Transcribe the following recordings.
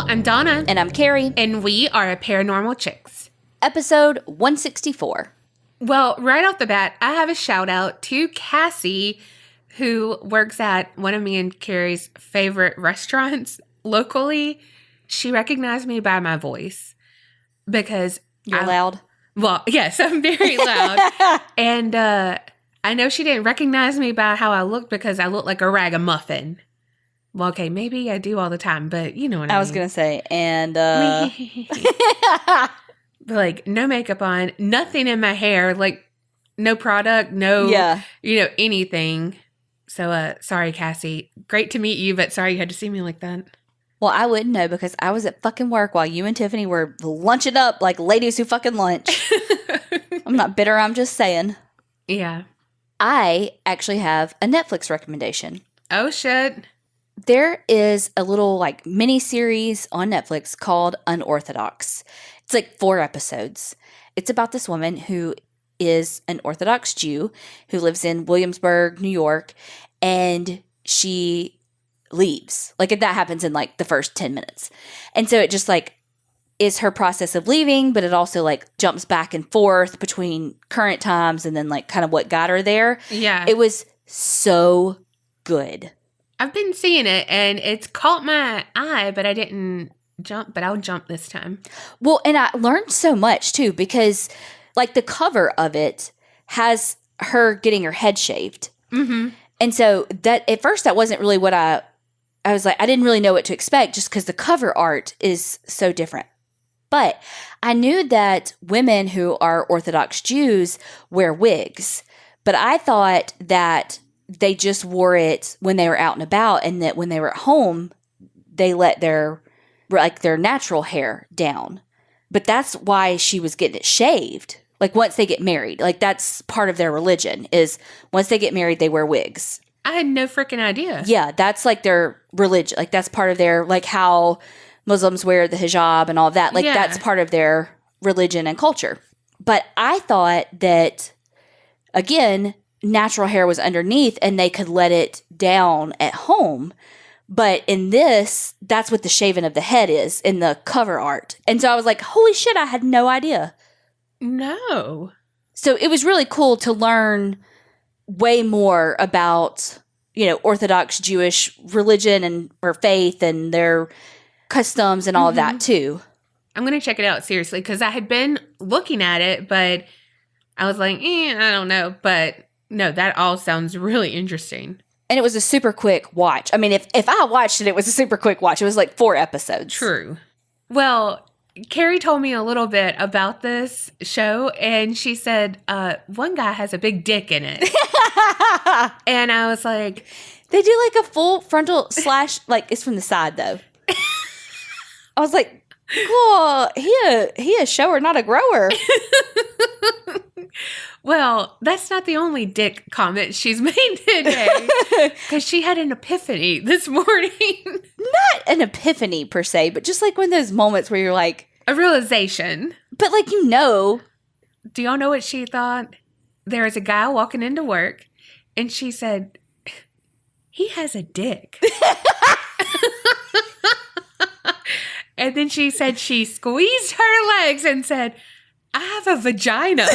y'all. I'm Donna. And I'm Kerri. And we are Paranormal Chicks. Episode 164. Well, right off the bat, I have a shout out to Cassie, who works at one of me and Kerri's favorite restaurants locally. She recognized me by my voice because You're loud? Well, yes, I'm very loud. And I know she didn't recognize me by how I looked because I look like a ragamuffin. Well, okay, maybe I do all the time, but you know what I mean. I was going to say, and like no makeup on, nothing in my hair, like no product, anything. So, sorry, Cassie. Great to meet you, but sorry you had to see me like that. Well, I wouldn't know because I was at fucking work while you and Tiffany were lunching up like ladies who fucking lunch. I'm not bitter, I'm just saying. Yeah. I actually have a Netflix recommendation. Oh, shit. There is a little like mini series on Netflix called Unorthodox. It's like 4 episodes. It's about this woman who is an Orthodox Jew who lives in Williamsburg, New York, and she leaves. Like that happens in like the first 10 minutes. And so it just like is her process of leaving, but it also like jumps back and forth between current times and then like kind of what got her there. Yeah. It was so good. I've been seeing it, and it's caught my eye, but I didn't jump, but I'll jump this time. Well, and I learned so much, too, because, like, the cover of it has her getting her head shaved. Mm-hmm. And so, that at first, that wasn't really what I was like, I didn't really know what to expect, just because the cover art is so different. But I knew that women who are Orthodox Jews wear wigs, but I thought that they just wore it when they were out and about, and that when they were at home, they let their natural hair down. But that's why she was getting it shaved. Like once they get married, like that's part of their religion is once they get married, they wear wigs. I had no freaking idea. Yeah, that's like their religion. Like that's part of their, like how Muslims wear the hijab and all of that. Like that's part of their religion and culture. But I thought that, again, natural hair was underneath and they could let it down at home. But in this, that's what the shaving of the head is in the cover art. And so I was like, holy shit, I had no idea. No. So it was really cool to learn way more about, Orthodox Jewish religion and or faith and their customs and all of that too. I'm going to check it out seriously because I had been looking at it, but I was like, I don't know. But no, that all sounds really interesting. And it was a super quick watch. I mean, if I watched it, it was a super quick watch. It was like 4 episodes. True. Well, Kerri told me a little bit about this show, and she said one guy has a big dick in it. And I was like... They do like a full frontal slash, like it's from the side though. I was like, cool, he a shower, not a grower. Well, that's not the only dick comment she's made today. Because she had an epiphany this morning. Not an epiphany per se, but just like one of those moments where you're like... A realization. But like, Do y'all know what she thought? There was a guy walking into work, and she said, he has a dick. And then she said she squeezed her legs and said, I have a vagina.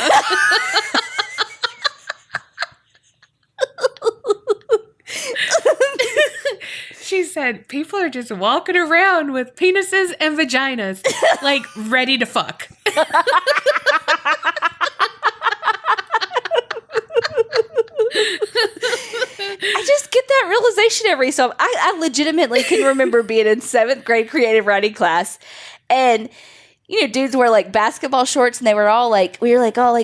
She said, people are just walking around with penises and vaginas, like ready to fuck. I just get that realization every so often. I legitimately can remember being in 7th grade creative writing class, and dudes wear like basketball shorts, and we were all like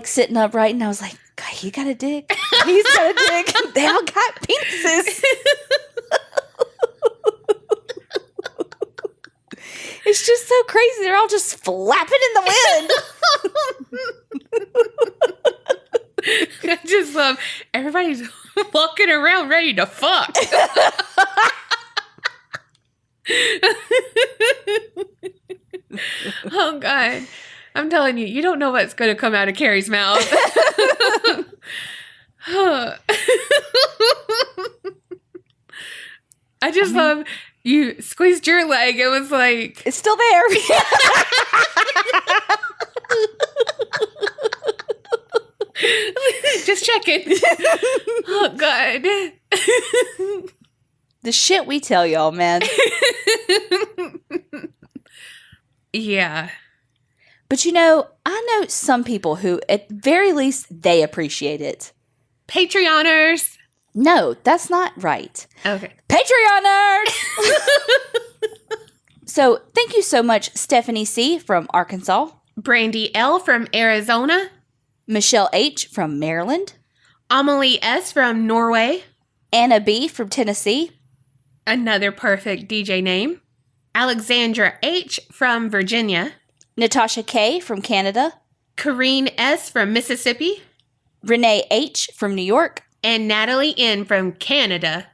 sitting upright, and I was like, God, he got a dick. He's got a dick. They all got penises. It's just so crazy. They're all just flapping in the wind. I just love everybody's walking around ready to fuck. Oh, God. I'm telling you, you don't know what's going to come out of Kerri's mouth. I just love You squeezed your leg. It was like... It's still there. Just checking. Oh, God. The shit we tell y'all, man. Yeah. But I know some people who, at very least, they appreciate it. Patreoners. No, that's not right. Okay. Patreoners! So, thank you so much, Stephanie C. from Arkansas. Brandy L. from Arizona. Michelle H. from Maryland. Amelie S. from Norway. Anna B. from Tennessee. Another perfect DJ name. Alexandra H. from Virginia. Natasha K. from Canada. Kareen S. from Mississippi. Renee H. from New York. And Natalie N. from Canada.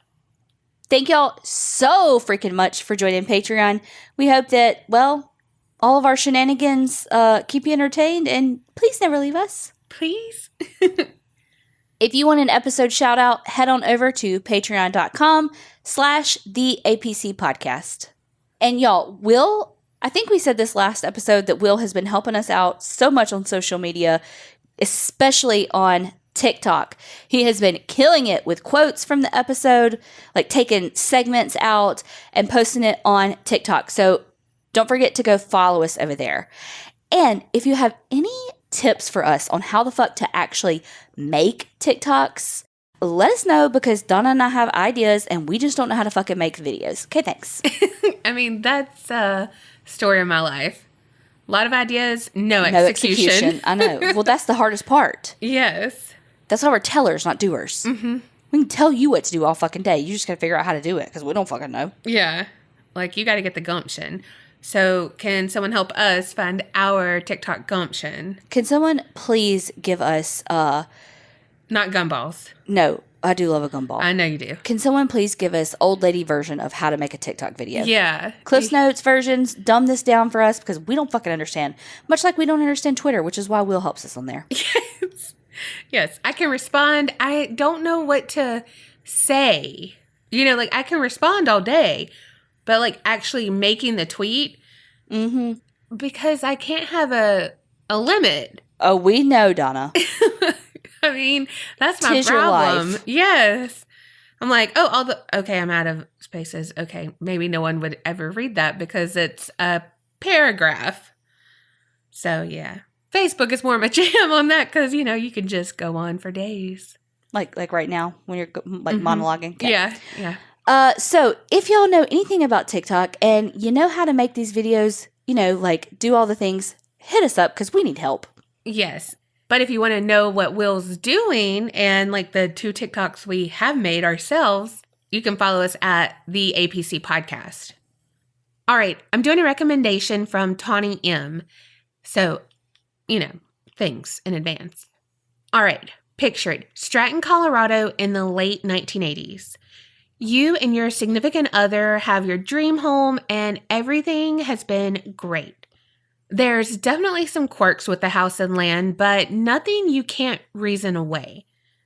Thank y'all so freaking much for joining Patreon. We hope that, well, all of our shenanigans keep you entertained, and please never leave us. Please. If you want an episode shout out, head on over to patreon.com/theapc podcast. And y'all, I think we said this last episode that Will has been helping us out so much on social media, especially on TikTok. He has been killing it with quotes from the episode, like taking segments out and posting it on TikTok. So don't forget to go follow us over there. And if you have any tips for us on how the fuck to actually make TikToks, let us know, because Donna and I have ideas and we just don't know how to fucking make videos. Okay, thanks. I mean, that's a story of my life. A lot of ideas, no No execution. I know. Well, that's the hardest part. Yes. That's why we're tellers, not doers. Mm-hmm. We can tell you what to do all fucking day. You just gotta figure out how to do it, because we don't fucking know. Yeah. Like, you got to get the gumption. So can someone help us find our TikTok gumption? Can someone please give us, Not gumballs. no, I do love a gumball. I know you do. Can someone please give us old lady version of how to make a TikTok video? Yeah. Cliff's Notes versions, dumb this down for us, because we don't fucking understand. Much like we don't understand Twitter, which is why Will helps us on there. Yes. Yes. I can respond. I don't know what to say. Like, I can respond all day, but like actually making the tweet, because I can't have a limit. Oh, we know, Donna. I mean, that's my 'Tis your problem. life. Yes. I'm like, okay, I'm out of spaces. Okay, maybe no one would ever read that because it's a paragraph. So, yeah. Facebook is more my jam on that because, you can just go on for days. Like right now when you're monologuing. Okay. Yeah, yeah. So if y'all know anything about TikTok and you know how to make these videos, like do all the things, hit us up because we need help. Yes. But if you want to know what Will's doing and like the 2 TikToks we have made ourselves, you can follow us at the APC podcast. All right. I'm doing a recommendation from Tawny M. So, thanks in advance. All right. Picture it. Stratton, Colorado in the late 1980s. You and your significant other have your dream home and everything has been great. There's definitely some quirks with the house and land, but nothing you can't reason away.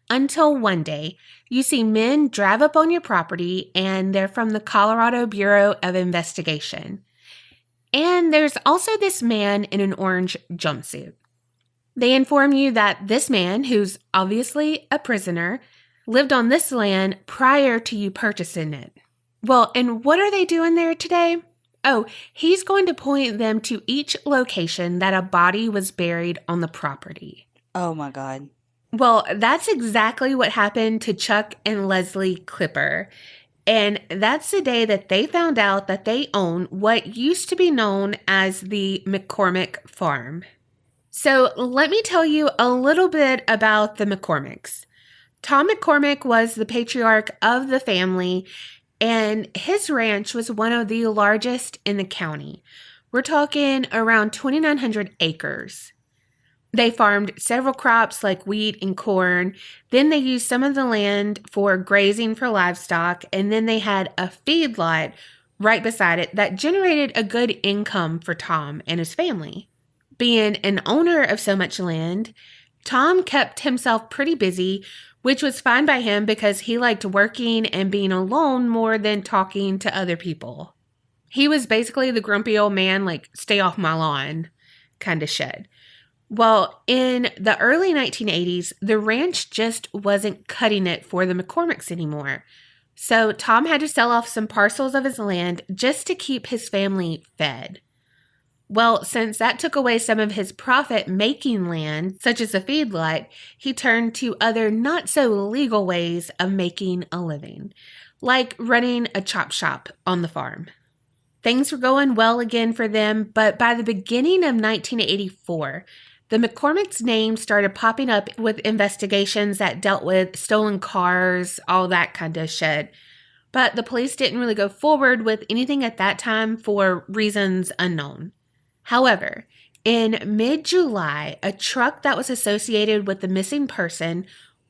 Until one day, you see men drive up on your property and they're from the Colorado Bureau of Investigation. And there's also this man in an orange jumpsuit. They inform you that this man, who's obviously a prisoner, lived on this land prior to you purchasing it. Well, and what are they doing there today? Oh, he's going to point them to each location that a body was buried on the property. Oh my God. Well, that's exactly what happened to Chuck and Leslie Clipper. And that's the day that they found out that they own what used to be known as the McCormick Farm. So let me tell you a little bit about the McCormicks. Tom McCormick was the patriarch of the family, and his ranch was one of the largest in the county. We're talking around 2,900 acres. They farmed several crops like wheat and corn. Then they used some of the land for grazing for livestock, and then they had a feedlot right beside it that generated a good income for Tom and his family. Being an owner of so much land, Tom kept himself pretty busy which was fine by him because he liked working and being alone more than talking to other people. He was basically the grumpy old man, like, stay off my lawn kind of shit. Well, in the early 1980s, the ranch just wasn't cutting it for the McCormicks anymore. So Tom had to sell off some parcels of his land just to keep his family fed. Well, since that took away some of his profit-making land, such as a feedlot, he turned to other not-so-legal ways of making a living, like running a chop shop on the farm. Things were going well again for them, but by the beginning of 1984, the McCormick's name started popping up with investigations that dealt with stolen cars, all that kind of shit. But the police didn't really go forward with anything at that time for reasons unknown. However, in mid-July, a truck that was associated with the missing person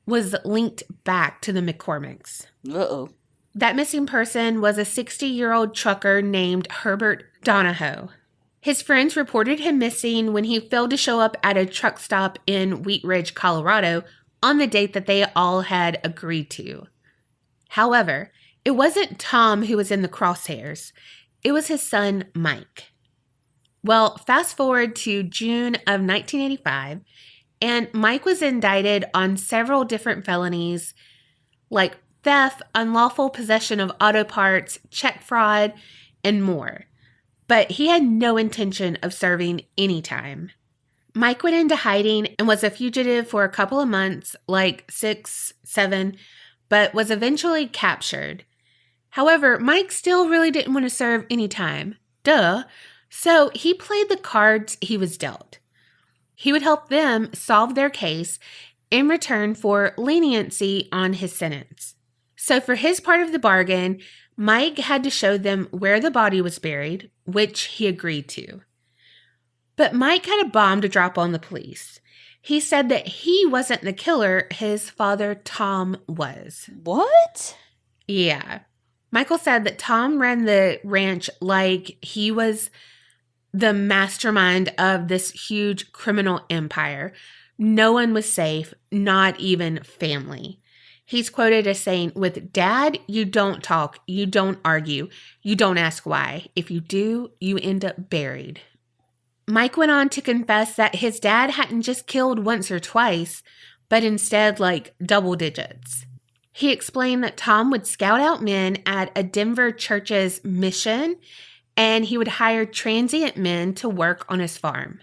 was linked back to the McCormicks. Uh-oh. That missing person was a 60-year-old trucker named Herbert Donahoe. His friends reported him missing when he failed to show up at a truck stop in Wheat Ridge, Colorado, on the date that they all had agreed to. However, it wasn't Tom who was in the crosshairs. It was his son, Mike. Well, fast forward to June of 1985, and Mike was indicted on several different felonies like theft, unlawful possession of auto parts, check fraud, and more. But he had no intention of serving any time. Mike went into hiding and was a fugitive for a couple of months, like 6, 7, but was eventually captured. However, Mike still really didn't want to serve any time. Duh. So he played the cards he was dealt. He would help them solve their case in return for leniency on his sentence. So for his part of the bargain, Mike had to show them where the body was buried, which he agreed to. But Mike had a bomb to drop on the police. He said that he wasn't the killer, his father, Tom, was. What? Yeah. Michael said that Tom ran the ranch like he was the mastermind of this huge criminal empire. No one was safe, not even family. He's quoted as saying, with Dad, you don't talk, you don't argue, you don't ask why. If you do, you end up buried. Mike went on to confess that his dad hadn't just killed once or twice, but instead like double digits. He explained that Tom would scout out men at a Denver church's mission, and he would hire transient men to work on his farm.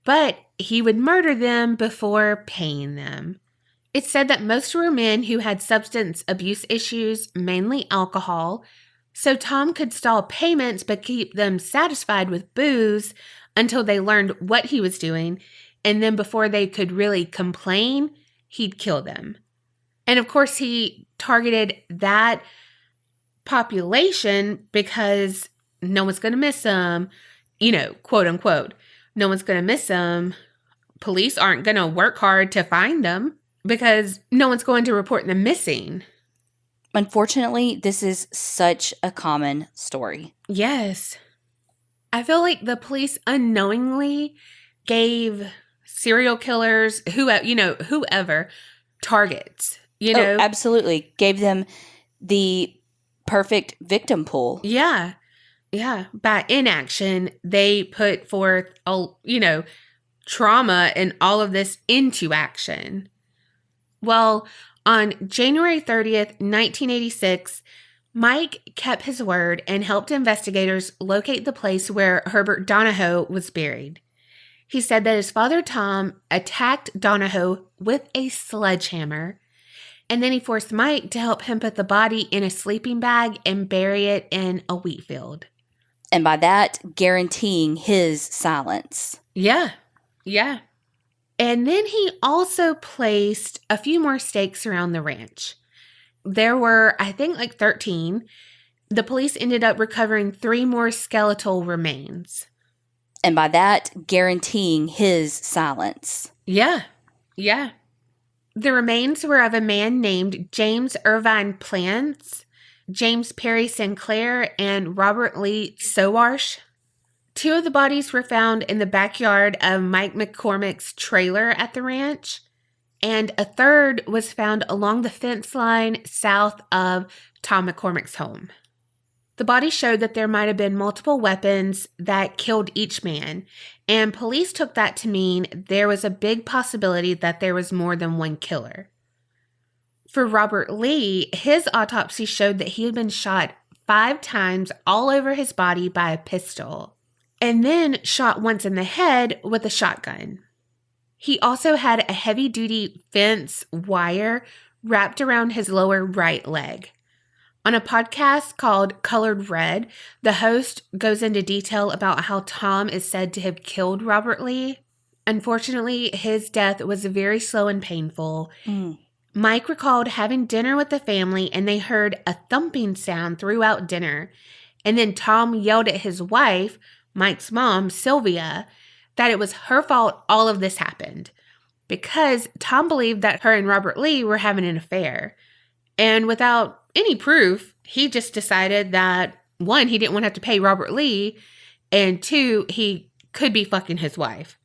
But he would murder them before paying them. It's said that most were men who had substance abuse issues, mainly alcohol, so Tom could stall payments but keep them satisfied with booze until they learned what he was doing, and then before they could really complain, he'd kill them. And of course, he targeted that population because no one's going to miss them, quote unquote. No one's going to miss them. Police aren't going to work hard to find them because no one's going to report them missing. Unfortunately, this is such a common story. Yes. I feel like the police unknowingly gave serial killers, whoever, targets. Oh, absolutely. Gave them the perfect victim pool. Yeah. Yeah. By inaction, they put forth, trauma and all of this into action. Well, on January 30th, 1986, Mike kept his word and helped investigators locate the place where Herbert Donahoe was buried. He said that his father, Tom, attacked Donahoe with a sledgehammer, and then he forced Mike to help him put the body in a sleeping bag and bury it in a wheat field. And by that, guaranteeing his silence. Yeah. Yeah. And then he also placed a few more stakes around the ranch. There were, I think, 13. The police ended up recovering 3 more skeletal remains. And by that, guaranteeing his silence. Yeah. Yeah. The remains were of a man named James Irvine Plants, James Perry Sinclair, and Robert Lee Sowarsh. 2 of the bodies were found in the backyard of Mike McCormick's trailer at the ranch. and a third was found along the fence line south of Tom McCormick's home. The body showed that there might have been multiple weapons that killed each man, and police took that to mean there was a big possibility that there was more than one killer. For Robert Lee, his autopsy showed that he had been shot 5 times all over his body by a pistol, and then shot once in the head with a shotgun. He also had a heavy-duty fence wire wrapped around his lower right leg. On a podcast called Colored Red, the host goes into detail about how Tom is said to have killed Robert Lee. Unfortunately, his death was very slow and painful. Mike recalled having dinner with the family, and they heard a thumping sound throughout dinner. And then Tom yelled at his wife, Mike's mom, Sylvia, that it was her fault all of this happened, because Tom believed that her and Robert Lee were having an affair. And without any proof, he just decided that, 1, he didn't want to have to pay Robert Lee, and 2, he could be fucking his wife.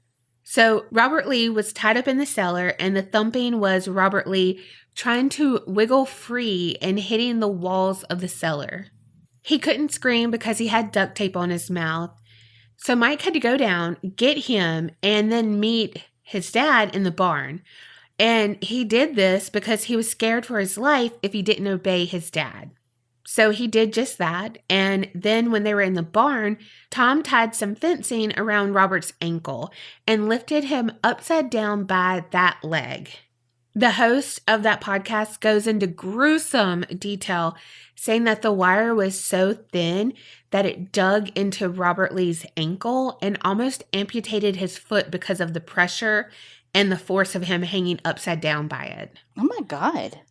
So Robert Lee was tied up in the cellar, and the thumping was Robert Lee trying to wiggle free and hitting the walls of the cellar. He couldn't scream because he had duct tape on his mouth. So Mike had to go down, get him, and then meet his dad in the barn. And he did this because he was scared for his life if he didn't obey his dad. So he did just that. And then when they were in the barn, Tom tied some fencing around Robert's ankle and lifted him upside down by that leg. The host of that podcast goes into gruesome detail, saying that the wire was so thin that it dug into Robert Lee's ankle and almost amputated his foot because of the pressure and the force of him hanging upside down by it. Oh my God.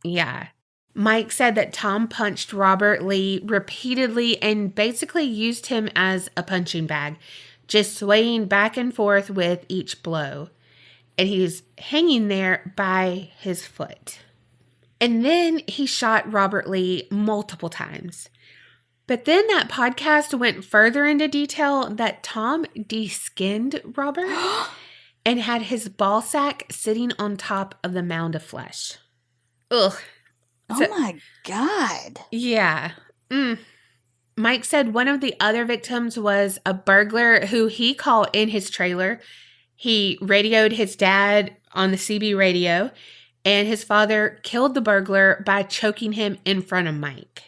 Yeah. Mike said that Tom punched Robert Lee repeatedly and basically used him as a punching bag, just swaying back and forth with each blow. And he's hanging there by his foot. And then he shot Robert Lee multiple times. But then that podcast went further into detail that Tom de-skinned Robert and had his ball sack sitting on top of the mound of flesh. Ugh. Oh my God. Yeah. Mike said one of the other victims was a burglar who he called in his trailer. He radioed his dad on the CB radio, and his father killed the burglar by choking him in front of Mike.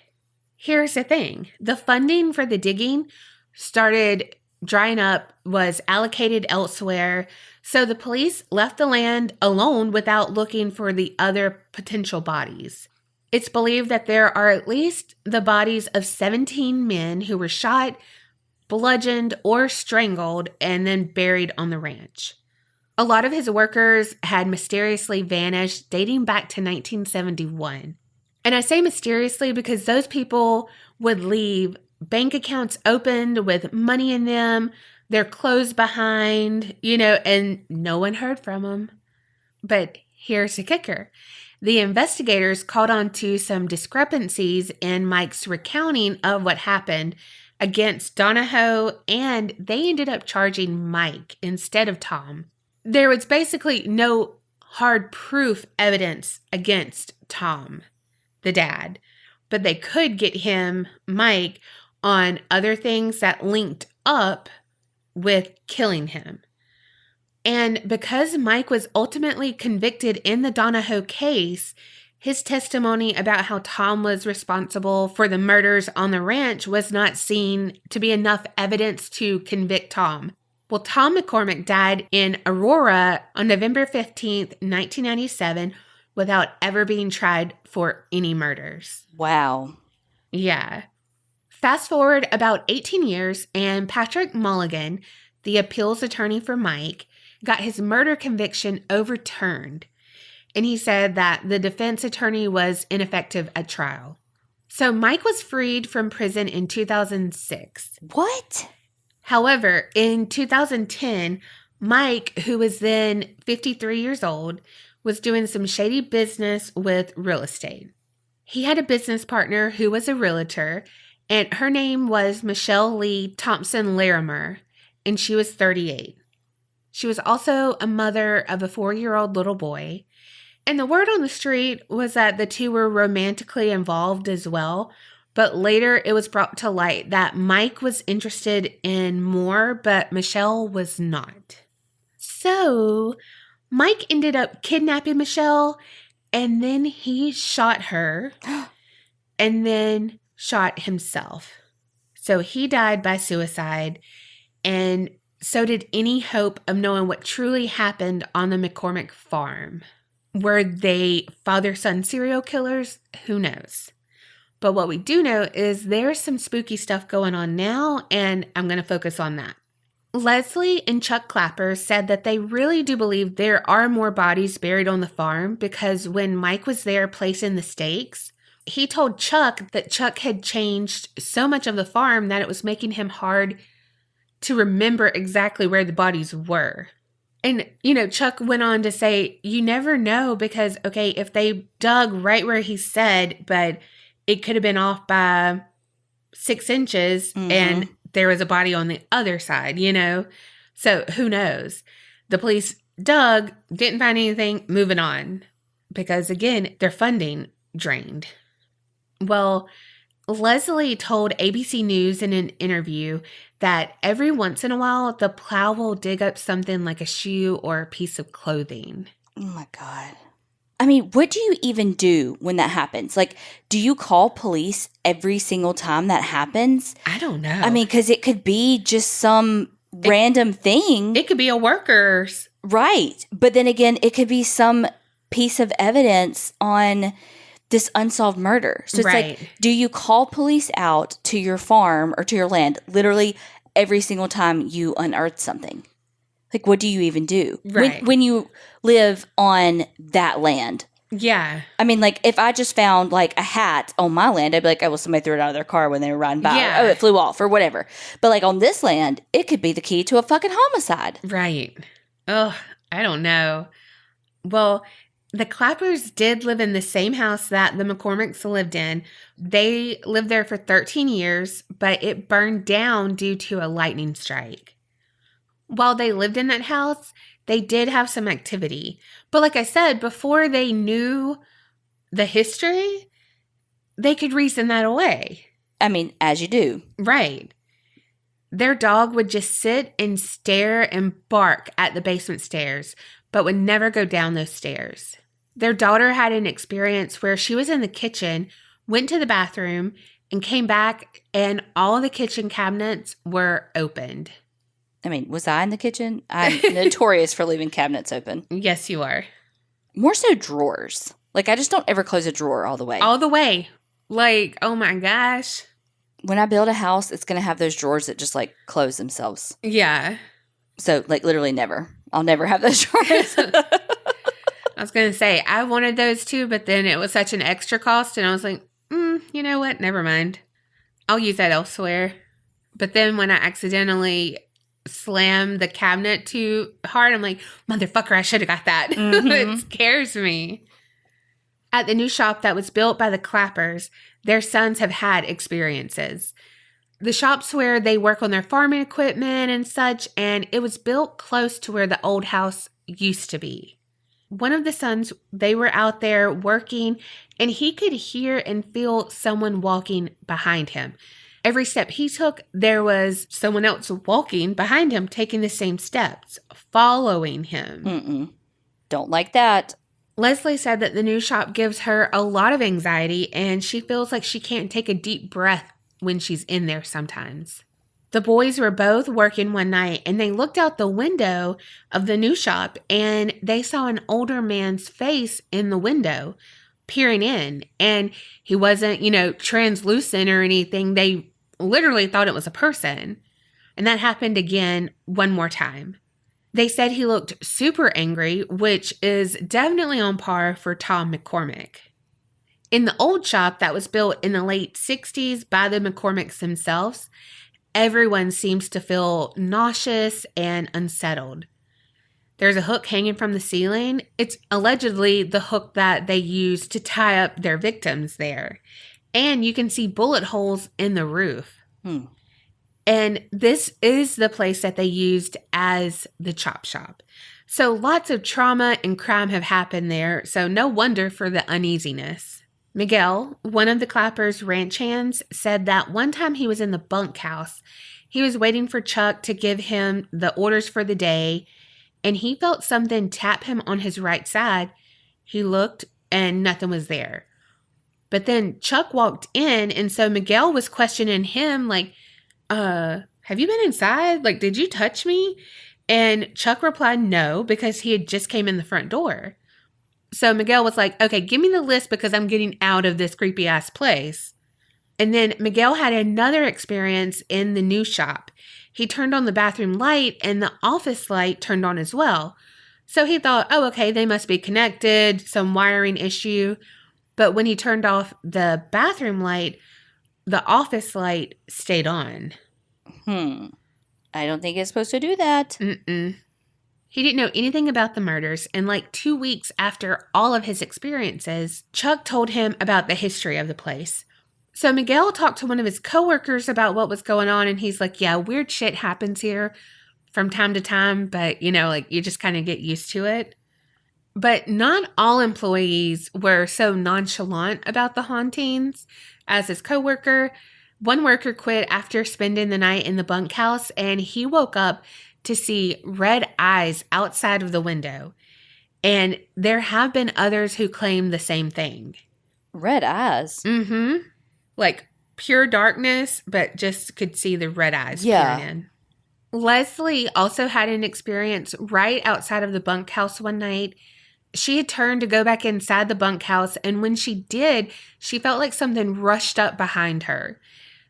Here's the thing. The funding for the digging started drying up, was allocated elsewhere, so the police left the land alone without looking for the other potential bodies. It's believed that there are at least the bodies of 17 men who were shot, bludgeoned, or strangled and then buried on the ranch. A lot of his workers had mysteriously vanished dating back to 1971. And I say mysteriously because those people would leave bank accounts opened with money in them, their clothes behind, and no one heard from them. But here's the kicker. The investigators caught on to some discrepancies in Mike's recounting of what happened against Donna, and they ended up charging Mike instead of Tom. There was basically no hard proof evidence against Tom, the dad, but they could get him, Mike, on other things that linked up with killing him. And because Mike was ultimately convicted in the Donna case, his testimony about how Tom was responsible for the murders on the ranch was not seen to be enough evidence to convict Tom. Well, Tom McCormick died in Aurora on November 15th, 1997, without ever being tried for any murders. Wow. Yeah. Fast forward about 18 years, and Patrick Mulligan, the appeals attorney for Mike, got his murder conviction overturned. And he said that the defense attorney was ineffective at trial. So Mike was freed from prison in 2006. What? However, in 2010, Mike, who was then 53 years old, was doing some shady business with real estate. He had a business partner who was a realtor, and her name was Michelle Lee Thompson Larimer, and she was 38. She was also a mother of a 4-year-old little boy. And the word on the street was that the two were romantically involved as well. But later it was brought to light that Mike was interested in more, but Michelle was not. So Mike ended up kidnapping Michelle, and then he shot her and then shot himself. So he died by suicide, and so did any hope of knowing what truly happened on the McCormick farm. Were they father-son serial killers? Who knows? But what we do know is there's some spooky stuff going on now, and I'm going to focus on that. Leslie and Chuck Clapper said that they really do believe there are more bodies buried on the farm because when Mike was there placing the stakes, he told Chuck that Chuck had changed so much of the farm that it was making him hard to remember exactly where the bodies were. And, Chuck went on to say, you never know because, okay, if they dug right where he said, but it could have been off by 6 inches and there was a body on the other side, So who knows? The police dug, didn't find anything, moving on. Because again, their funding drained. Well, Leslie told ABC News in an interview that every once in a while, the plow will dig up something like a shoe or a piece of clothing. Oh my God. I mean, what do you even do when that happens? Like, do you call police every single time that happens? I don't know. I mean, because it could be just some random thing. It could be a worker's. Right. But then again, it could be some piece of evidence on this unsolved murder. So it's like, do you call police out to your farm or to your land literally every single time you unearth something? Like, what do you even do? Right. When you live on that land? Yeah. I mean, like, if I just found, like, a hat on my land, I'd be like, oh, well, somebody threw it out of their car when they were riding by. Yeah. Or, oh, it flew off or whatever. But, like, on this land, it could be the key to a fucking homicide. Right. Oh, I don't know. Well, the Clappers did live in the same house that the McCormicks lived in. They lived there for 13 years, but it burned down due to a lightning strike. While they lived in that house, they did have some activity. But like I said, before they knew the history, they could reason that away. I mean, as you do. Right. Their dog would just sit and stare and bark at the basement stairs, but would never go down those stairs. Their daughter had an experience where she was in the kitchen, went to the bathroom, and came back, and all the kitchen cabinets were opened. I mean, was I in the kitchen? I'm notorious for leaving cabinets open. Yes, you are. More so drawers. Like, I just don't ever close a drawer all the way. All the way. Like, oh my gosh. When I build a house, it's going to have those drawers that just, like, close themselves. Yeah. So, like, literally never. I'll never have those drawers. I was going to say, I wanted those too, but then it was such an extra cost, and I was like, you know what? Never mind. I'll use that elsewhere. But then when I accidentally slam the cabinet too hard, I'm like, motherfucker, I should have got that. It scares me. At the new shop that was built by the Clappers, their sons have had experiences. The shop's where they work on their farming equipment and such, and it was built close to where the old house used to be. One of the sons, they were out there working, and he could hear and feel someone walking behind him. Every step he took, there was someone else walking behind him, taking the same steps, following him. Don't like that. Leslie said that the new shop gives her a lot of anxiety, and she feels like she can't take a deep breath when she's in there sometimes. The boys were both working one night, and they looked out the window of the new shop, and they saw an older man's face in the window peering in, and he wasn't, translucent or anything. They literally thought it was a person. And that happened again one more time. They said he looked super angry, which is definitely on par for Tom McCormick. In the old shop that was built in the late 60s by the McCormicks themselves, everyone seems to feel nauseous and unsettled. There's a hook hanging from the ceiling. It's allegedly the hook that they use to tie up their victims there. And you can see bullet holes in the roof. And this is the place that they used as the chop shop. So lots of trauma and crime have happened there, so no wonder for the uneasiness. Miguel, one of the Clappers' ranch hands, said that one time he was in the bunkhouse. He was waiting for Chuck to give him the orders for the day, and he felt something tap him on his right side. He looked, and nothing was there. But then Chuck walked in, and so Miguel was questioning him, like, have you been inside? Like, did you touch me? And Chuck replied no, because he had just came in the front door. So Miguel was like, okay, give me the list because I'm getting out of this creepy ass place. And then Miguel had another experience in the new shop. He turned on the bathroom light and the office light turned on as well. So he thought, oh, okay, they must be connected, some wiring issue. But when he turned off the bathroom light, the office light stayed on. I don't think it's supposed to do that. He didn't know anything about the murders, and like 2 weeks after all of his experiences, Chuck told him about the history of the place. So Miguel talked to one of his coworkers about what was going on, and he's like, yeah, weird shit happens here from time to time, but, like, you just kind of get used to it. But not all employees were so nonchalant about the hauntings as his coworker. One worker quit after spending the night in the bunkhouse, and he woke up to see red eyes outside of the window. And there have been others who claim the same thing. Red eyes? Like pure darkness, but just could see the red eyes peering in. Leslie also had an experience right outside of the bunkhouse one night. She had turned to go back inside the bunkhouse, and when she did, she felt like something rushed up behind her.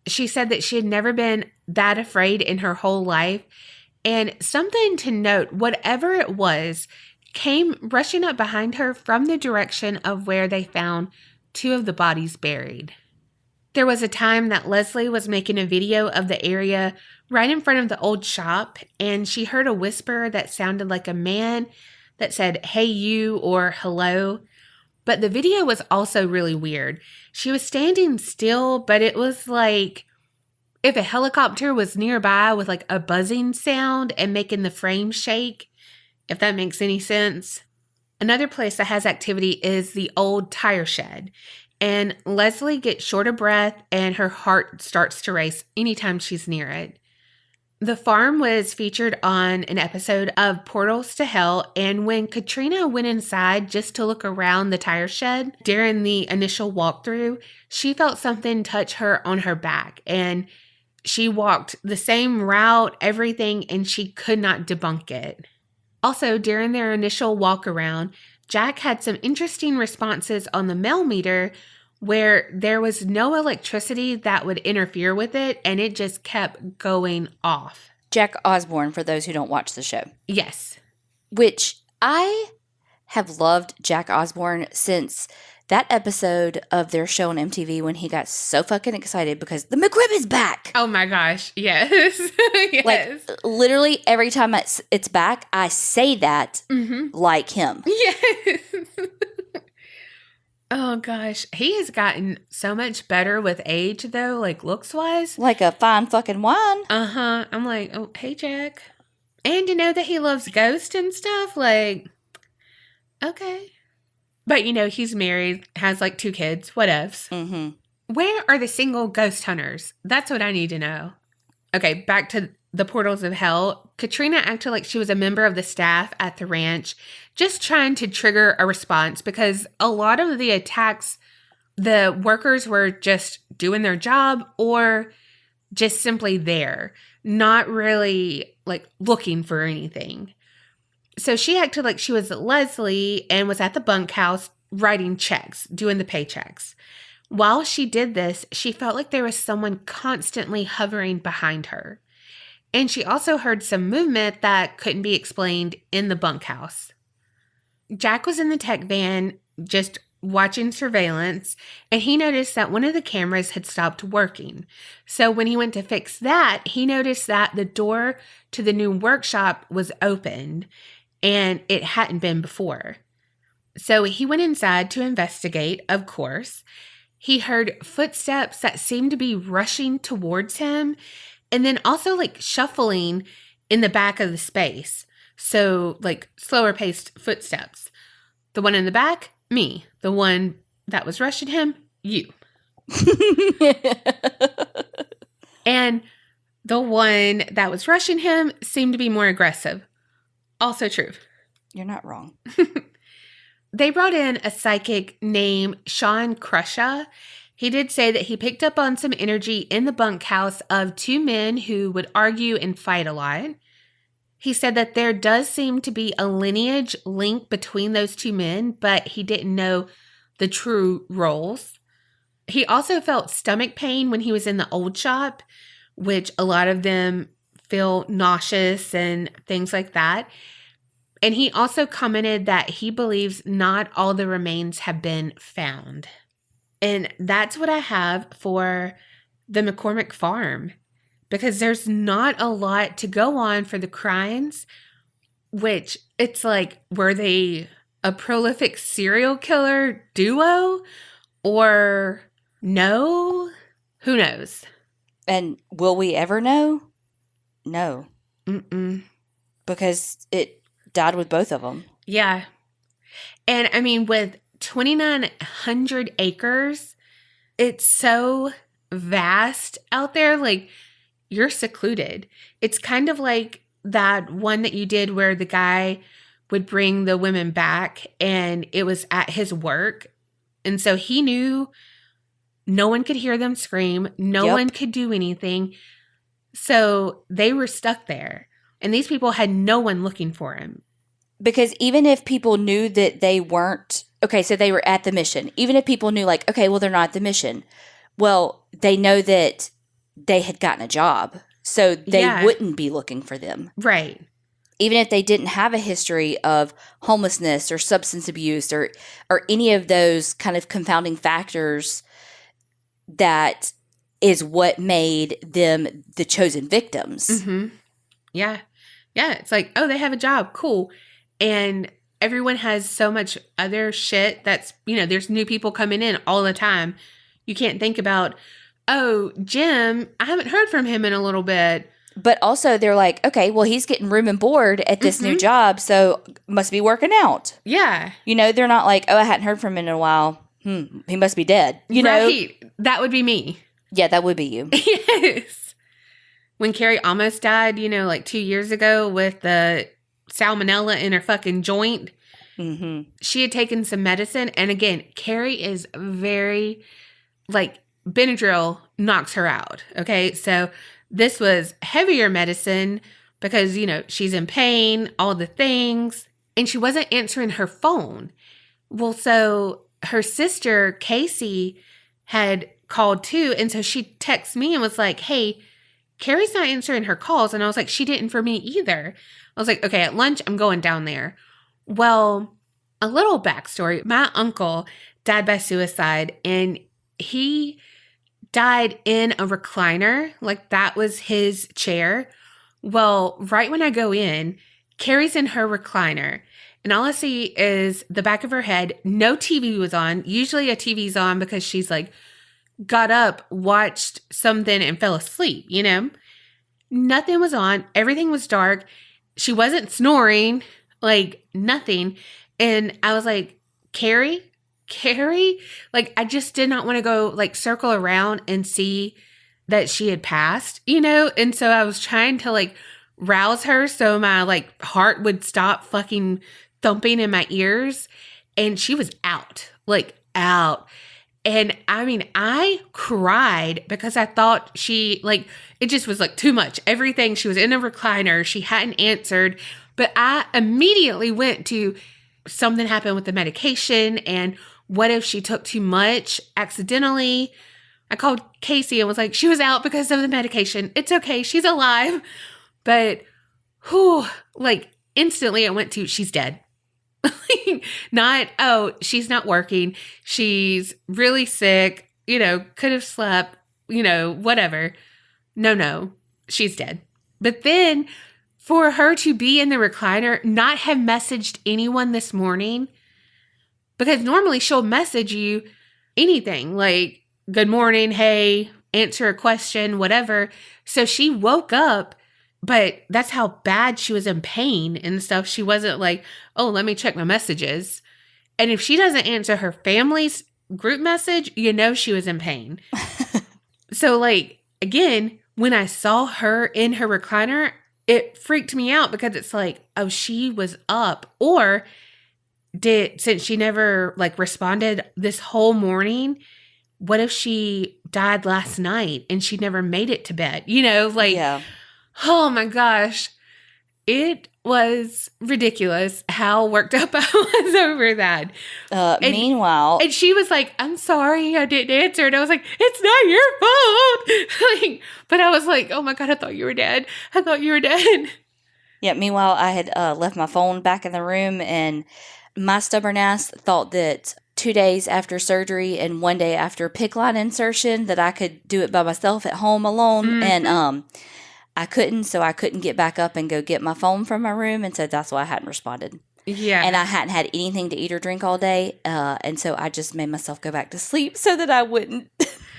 She said that she had never been that afraid in her whole life. And something to note, whatever it was, came rushing up behind her from the direction of where they found 2 of the bodies buried. There was a time that Leslie was making a video of the area right in front of the old shop, and she heard a whisper that sounded like a man that said, hey you, or hello. But the video was also really weird. She was standing still, but it was like if a helicopter was nearby with like a buzzing sound and making the frame shake, if that makes any sense. Another place that has activity is the old tire shed. And Leslie gets short of breath and her heart starts to race anytime she's near it. The farm was featured on an episode of Portals to Hell, and when Katrina went inside just to look around the tire shed during the initial walkthrough, she felt something touch her on her back, and she walked the same route, everything, and she could not debunk it. Also, during their initial walk around, Jack had some interesting responses on the mail meter where there was no electricity that would interfere with it, and it just kept going off. Jack Osborne, for those who don't watch the show. Yes. Which I have loved Jack Osborne since that episode of their show on MTV when he got so fucking excited because the McRib is back. Oh my gosh. Yes. Yes. Like literally every time it's back, I say that like him. Yes. Oh gosh. He has gotten so much better with age though, like looks wise. Like a fine fucking wine. Uh-huh. I'm like, oh, hey Jack. And to know that he loves ghosts and stuff, like, okay. But he's married, has like 2 kids, whatevs. Where are the single ghost hunters? That's what I need to know. Okay, back to the Portals of Hell. Katrina acted like she was a member of the staff at the ranch, just trying to trigger a response because a lot of the attacks, the workers were just doing their job or just simply there, not really like looking for anything. So she acted like she was Leslie and was at the bunkhouse writing checks, doing the paychecks. While she did this, she felt like there was someone constantly hovering behind her. And she also heard some movement that couldn't be explained in the bunkhouse. Jack was in the tech van just watching surveillance, and he noticed that one of the cameras had stopped working. So when he went to fix that, he noticed that the door to the new workshop was opened, and it hadn't been before. So he went inside to investigate, of course. He heard footsteps that seemed to be rushing towards him, And then also like shuffling in the back of the space. So like slower paced footsteps. The one in the back, me. The one that was rushing him, you. And the one that was rushing him seemed to be more aggressive. Also true. You're not wrong. They brought in a psychic named Sean Crusha. He did say that he picked up on some energy in the bunkhouse of two men who would argue and fight a lot. He said that there does seem to be a lineage link between those two men, but he didn't know the true roles. He also felt stomach pain when he was in the old shop, which a lot of them feel nauseous and things like that. And he also commented that he believes not all the remains have been found. And that's what I have for the McCormick farm, because there's not a lot to go on for the crimes, which it's like, were they a prolific serial killer duo or no? Who knows? And will we ever know? No. Mm-mm. Because it died with both of them. Yeah. And I mean, with 2,900 acres, it's so vast out there. Like, you're secluded. It's kind of like that one that you did where the guy would bring the women back and it was at his work. And so he knew no one could hear them scream. No one could do anything. So they were stuck there. And these people had no one looking for him. Because even if people knew that they weren't, okay, so they were at the mission. Even if people knew like, okay, well, they're not at the mission. Well, they know that they had gotten a job. So they wouldn't be looking for them. Right. Even if they didn't have a history of homelessness or substance abuse or any of those kind of confounding factors that is what made them the chosen victims. Mm-hmm. Yeah. Yeah. It's like, oh, they have a job. Cool. And everyone has so much other shit that's, there's new people coming in all the time. You can't think about, oh, Jim, I haven't heard from him in a little bit. But also they're like, okay, well, he's getting room and board at this new job, so must be working out. Yeah. They're not like, oh, I hadn't heard from him in a while. He must be dead. Right. That would be me. Yeah, that would be you. Yes. When Kerri almost died, like 2 years ago with the salmonella in her fucking joint, she had taken some medicine. And again, Kerri is very, Benadryl knocks her out. Okay. So this was heavier medicine because, she's in pain, all the things, and she wasn't answering her phone. Well, so her sister, Casey, had called too. And so she texted me and was like, hey, Kerri's not answering her calls. And I was like, she didn't for me either. I was like, okay, at lunch, I'm going down there. Well, a little backstory. My uncle died by suicide, and he died in a recliner. Like, that was his chair. Well, right when I go in, Kerri's in her recliner, and all I see is the back of her head. No TV was on. Usually a TV's on because she's got up, watched something, and fell asleep, Nothing was on. Everything was dark. She wasn't snoring, nothing. And I was like, Kerri? I just did not want to go circle around and see that she had passed, And so I was trying to rouse her so my heart would stop fucking thumping in my ears. And she was out. Out. And I mean, I cried because I thought she, it just was too much. Everything, she was in a recliner, she hadn't answered. But I immediately went to something happened with the medication, and what if she took too much accidentally? I called Casey and was like, she was out because of the medication. It's okay, she's alive. But, instantly I went to, she's dead. Not, oh, she's not working. She's really sick, could have slept, whatever. No, she's dead. But then for her to be in the recliner, not have messaged anyone this morning, because normally she'll message you anything good morning, hey, answer a question, whatever. So she woke up, but that's how bad she was in pain and stuff. She wasn't like, oh, let me check my messages. And if she doesn't answer her family's group message, you know she was in pain. So, like, again, when I saw her in her recliner, it freaked me out because it's like, oh, she was up. Or since she never, like, responded this whole morning, what if she died last night and she never made it to bed? You know, like, oh my gosh. It was ridiculous how worked up I was over that. Meanwhile. And she was like, I'm sorry I didn't answer. And I was like, it's not your fault. Like, but I was like, oh my God, I thought you were dead. I thought you were dead. Yeah, meanwhile, I had left my phone back in the room, and my stubborn ass thought that 2 days after surgery and 1 day after PICC line insertion that I could do it by myself at home alone. Mm-hmm. And I couldn't, so I couldn't get back up and go get my phone from my room, and so that's why I hadn't responded. Yeah. And I hadn't had anything to eat or drink all day, and so I just made myself go back to sleep so that I wouldn't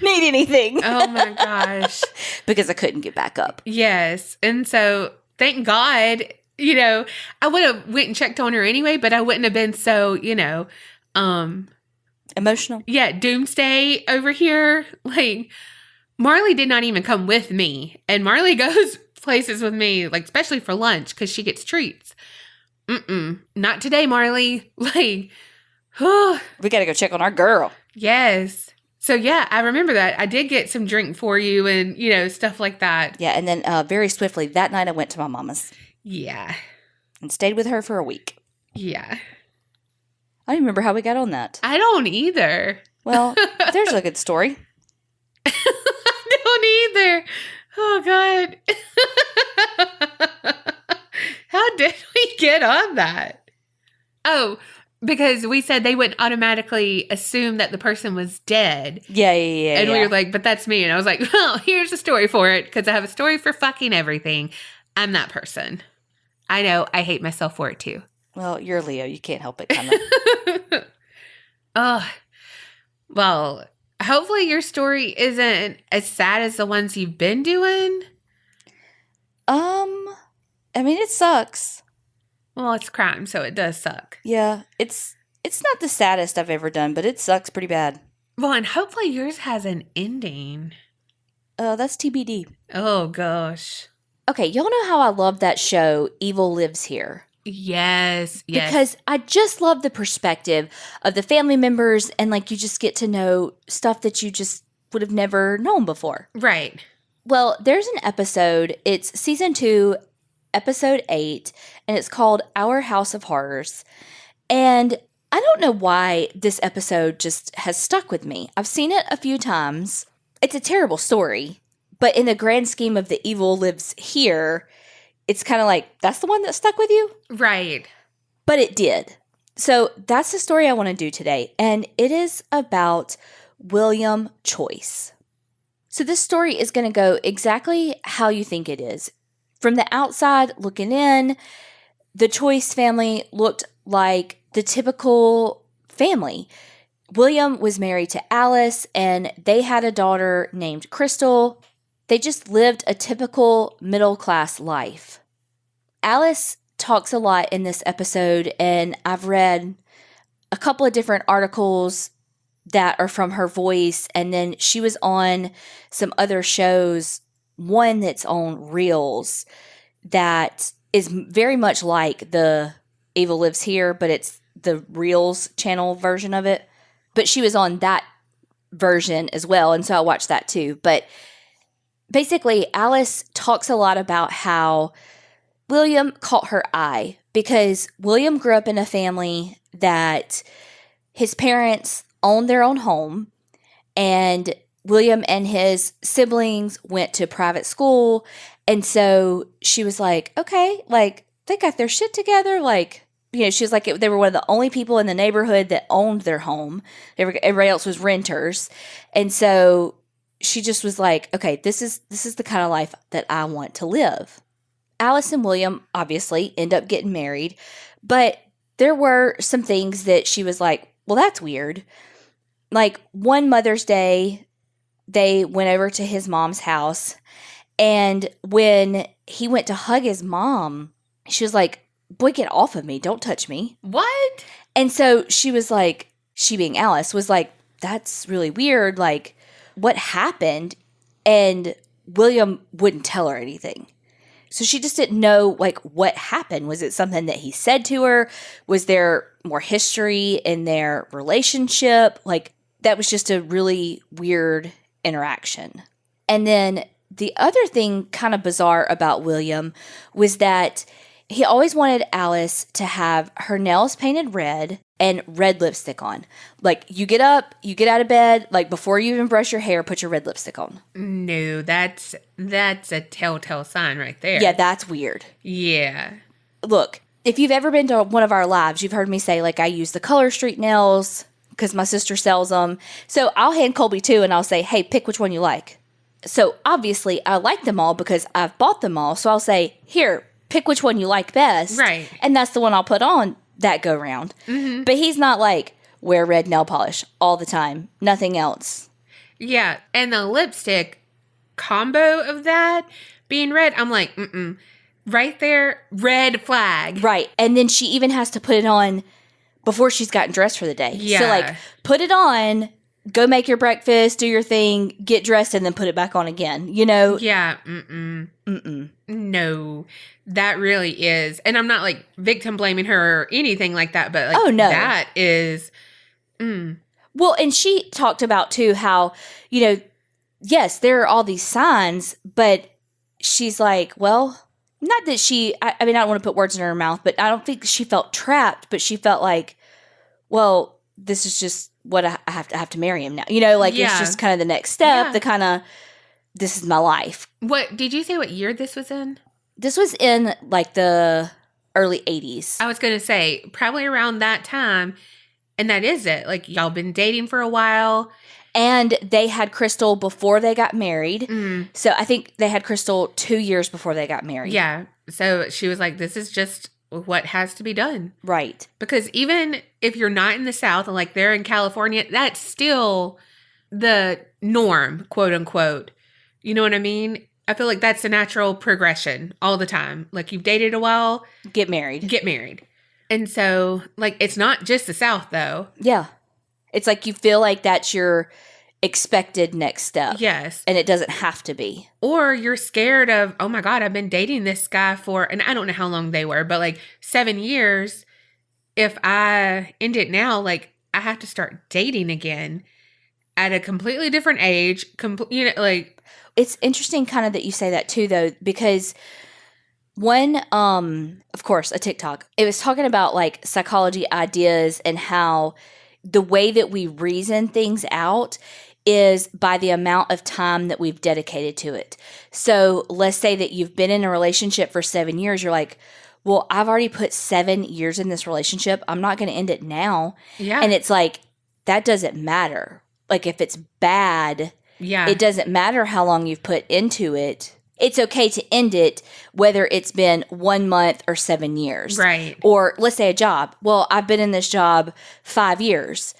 need anything. Oh my gosh. Because I couldn't get back up. Yes. And so thank God, you know, I would have went and checked on her anyway, but I wouldn't have been so, you know, emotional. Yeah, doomsday over here. Like, Marley did not even come with me. And Marley goes places with me, like, especially for lunch, because she gets treats. Not today, Marley. Like, we got to go check on our girl. Yes. So, yeah, I remember that. I did get some drink for you and, you know, stuff like that. Yeah, and then very swiftly, that night I went to my mama's. Yeah. And stayed with her for a week. Yeah. I don't remember how we got on that. I don't either. Well, there's a good story. I don't either. Oh, God. How did we get on that? Oh, because we said they wouldn't automatically assume that the person was dead. Yeah. And we were like, but that's me. And I was like, well, here's a story for it, because I have a story for fucking everything. I'm that person. I know. I hate myself for it, too. Well, you're Leo. You can't help it, kind of. Oh, well, hopefully your story isn't as sad as the ones you've been doing. I mean, it sucks. Well, it's crime, so it does suck. Yeah, it's not the saddest I've ever done, but it sucks pretty bad. Well, and hopefully yours has an ending. That's TBD. Oh, gosh. Okay, y'all know how I love that show, Evil Lives Here. Yes. Because I just love the perspective of the family members, and, like, you just get to know stuff that you just would have never known before. Right. Well, there's an episode, it's season 2, episode 8, and it's called Our House of Horrors. And I don't know why this episode just has stuck with me. I've seen it a few times. It's a terrible story, but in the grand scheme of The Evil Lives Here, it's kind of like, that's the one that stuck with you? Right. But it did. So that's the story I want to do today, and it is about William Choyce. So this story is going to go exactly how you think it is. From the outside looking in, the Choyce family looked like the typical family. William was married to Alice, and they had a daughter named Crystal. They just lived a typical middle-class life. Alice talks a lot in this episode, and I've read a couple of different articles that are from her voice, and then she was on some other shows, one that's on Reels that is very much like the Evil Lives Here, but it's the Reels channel version of it. But she was on that version as well, and so I watched that too. But basically, Alice talks a lot about how William caught her eye, because William grew up in a family that his parents owned their own home, and William and his siblings went to private school, and so she was like, okay, like, they got their shit together, like, you know, she was like, they were one of the only people in the neighborhood that owned their home. Everybody else was renters, and so she just was like, okay, this is the kind of life that I want to live. Alice and William obviously end up getting married, but there were some things that she was like, well, that's weird. Like, one Mother's Day, they went over to his mom's house. And when he went to hug his mom, she was like, boy, get off of me. Don't touch me. What? And so she was like, she being Alice, was like, that's really weird. Like, what happened? And William wouldn't tell her anything. So she just didn't know, like, what happened. Was it something that he said to her? Was there more history in their relationship? Like, that was just a really weird interaction. And then the other thing kind of bizarre about William was that he always wanted Alice to have her nails painted red and red lipstick on. Like, you get up, you get out of bed, like, before you even brush your hair, put your red lipstick on. No, that's a telltale sign right there. Yeah, that's weird. Yeah. Look, if you've ever been to one of our lives, you've heard me say, like, I use the Color Street nails because my sister sells them. So I'll hand Colby two and I'll say, hey, pick which one you like. So obviously I like them all because I've bought them all. So I'll say, here, pick which one you like best. Right. And that's the one I'll put on that go round. Mm-hmm. But he's not like, wear red nail polish all the time. Nothing else. Yeah. And the lipstick combo of that being red, I'm like, right there, red flag. Right. And then she even has to put it on before she's gotten dressed for the day. Yeah. So, like, put it on, go make your breakfast, do your thing, get dressed, and then put it back on again, you know? Yeah. No, that really is. And I'm not, like, victim blaming her or anything like that, but, like, oh, no. that is... Well, and she talked about, too, how, you know, yes, there are all these signs, but she's like, well... Not that she, I mean, I don't want to put words in her mouth, but I don't think she felt trapped, but she felt like, well, this is just what I have to marry him now. You know, like, it's just kind of the next step, the kind of, this is my life. What, did you say what year this was in? This was in, like, the early 80s. I was going to say, probably around that time, and that is it. Like, y'all been dating for a while. And they had Crystal before they got married. So I think they had Crystal 2 years before they got married. Yeah. So she was like, this is just what has to be done. Right. Because even if you're not in the South and like they're in California, that's still the norm, quote unquote. You know what I mean? I feel like that's the natural progression all the time. Like, you've dated a while. Get married. And so, like, it's not just the South, though. Yeah. It's like you feel like that's your expected next step. Yes. And it doesn't have to be. Or you're scared of, oh my God, I've been dating this guy for, and I don't know how long they were, but like 7 years. If I end it now, like, I have to start dating again at a completely different age. You know, like. It's interesting kind of that you say that too, though, because one, of course, a TikTok, it was talking about like psychology ideas and how the way that we reason things out is by the amount of time that we've dedicated to it. So let's say that you've been in a relationship for 7 years. You're like, well, I've already put 7 years in this relationship. I'm not going to end it now. Yeah. And it's like, that doesn't matter. Like, if it's bad, it doesn't matter how long you've put into it. It's okay to end it, whether it's been 1 month or 7 years. Right. Or let's say a job. Well, I've been in this job 5 years,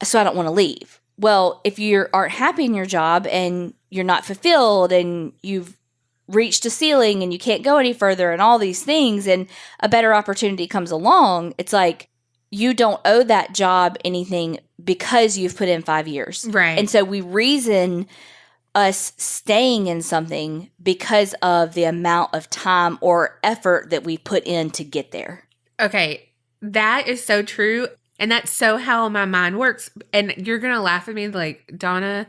so I don't want to leave. Well, if you aren't happy in your job and you're not fulfilled and you've reached a ceiling and you can't go any further and all these things and a better opportunity comes along, it's like you don't owe that job anything because you've put in 5 years. Right. And so we reason us staying in something because of the amount of time or effort that we put in to get there. Okay, that is so true. And that's so how my mind works. And you're going to laugh at me like, Donna,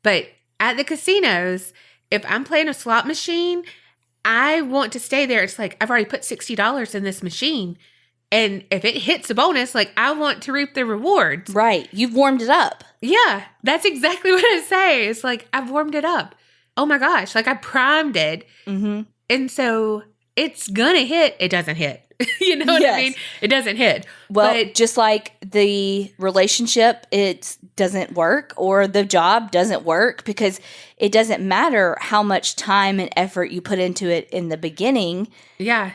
but at the casinos, if I'm playing a slot machine, I want to stay there. It's like, I've already put $60 in this machine. And if it hits a bonus, like, I want to reap the rewards. Right. You've warmed it up. Yeah, that's exactly what I say. It's like, I've warmed it up. Oh my gosh. Like, I primed it. Mm-hmm. And so it's going to hit. It doesn't hit. You know what I mean? It doesn't hit. Well, but just like the relationship, it doesn't work, or the job doesn't work, because it doesn't matter how much time and effort you put into it in the beginning. Yeah.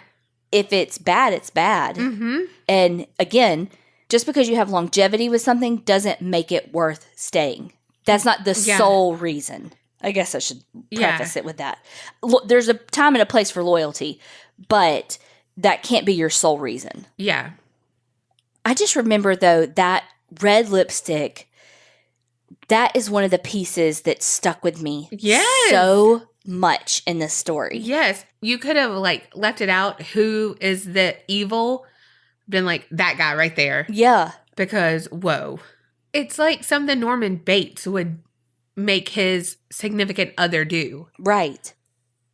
If it's bad, it's bad. Mm-hmm. And again, just because you have longevity with something doesn't make it worth staying. That's not the Yeah. sole reason. I guess I should preface it with that. There's a time and a place for loyalty, but that can't be your sole reason. Yeah. I just remember, though, that red lipstick, that is one of the pieces that stuck with me so much in this story. Yes. You could have, like, left it out. Who is the evil? Been like, that guy right there. Yeah. Because, whoa. It's like something Norman Bates would make his significant other do. Right.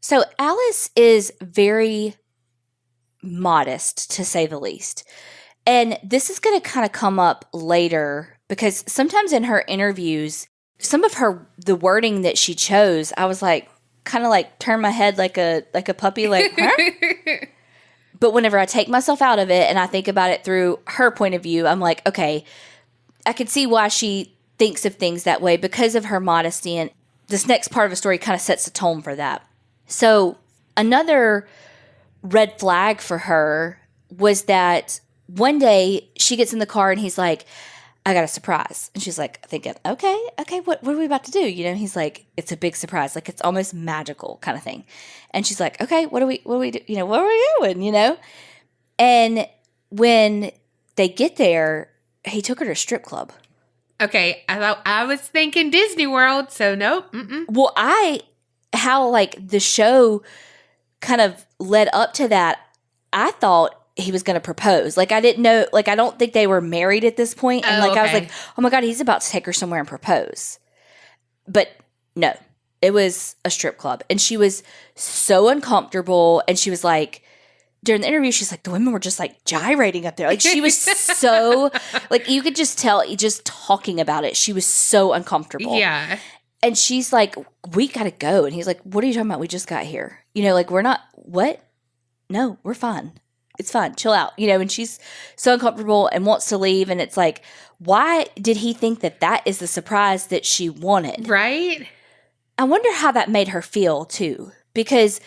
So Alice is very modest, to say the least. And this is going to kind of come up later because sometimes in her interviews, some of the wording that she chose, I was like, kind of like turn my head like a puppy, like, huh? But whenever I take myself out of it and I think about it through her point of view, I'm like, okay, I can see why she thinks of things that way because of her modesty. And this next part of the story kind of sets the tone for that. So another red flag for her was that one day she gets in the car and he's like, I got a surprise. And she's like thinking, okay, what are we about to do? You know, he's like, it's a big surprise. Like it's almost magical kind of thing. And she's like, okay, what do we do? You know, what are we doing? You know? And when they get there, he took her to a strip club. Okay. I was thinking Disney World, so nope. Mm-mm. Well, how like the show kind of led up to that, I thought he was going to propose. Like I didn't know, like I don't think they were married at this point. And I was like, oh my God, he's about to take her somewhere and propose. But no, it was a strip club. And she was so uncomfortable. And she was like, during the interview, she's like, the women were just like gyrating up there. Like she was so, like you could just tell, just talking about it, she was so uncomfortable. Yeah. And she's like, we got to go. And he's like, what are you talking about? We just got here. You know, like we're not, what? No, we're fine. It's fine. Chill out. You know, and she's so uncomfortable and wants to leave. And it's like, why did he think that is the surprise that she wanted? Right? I wonder how that made her feel too, because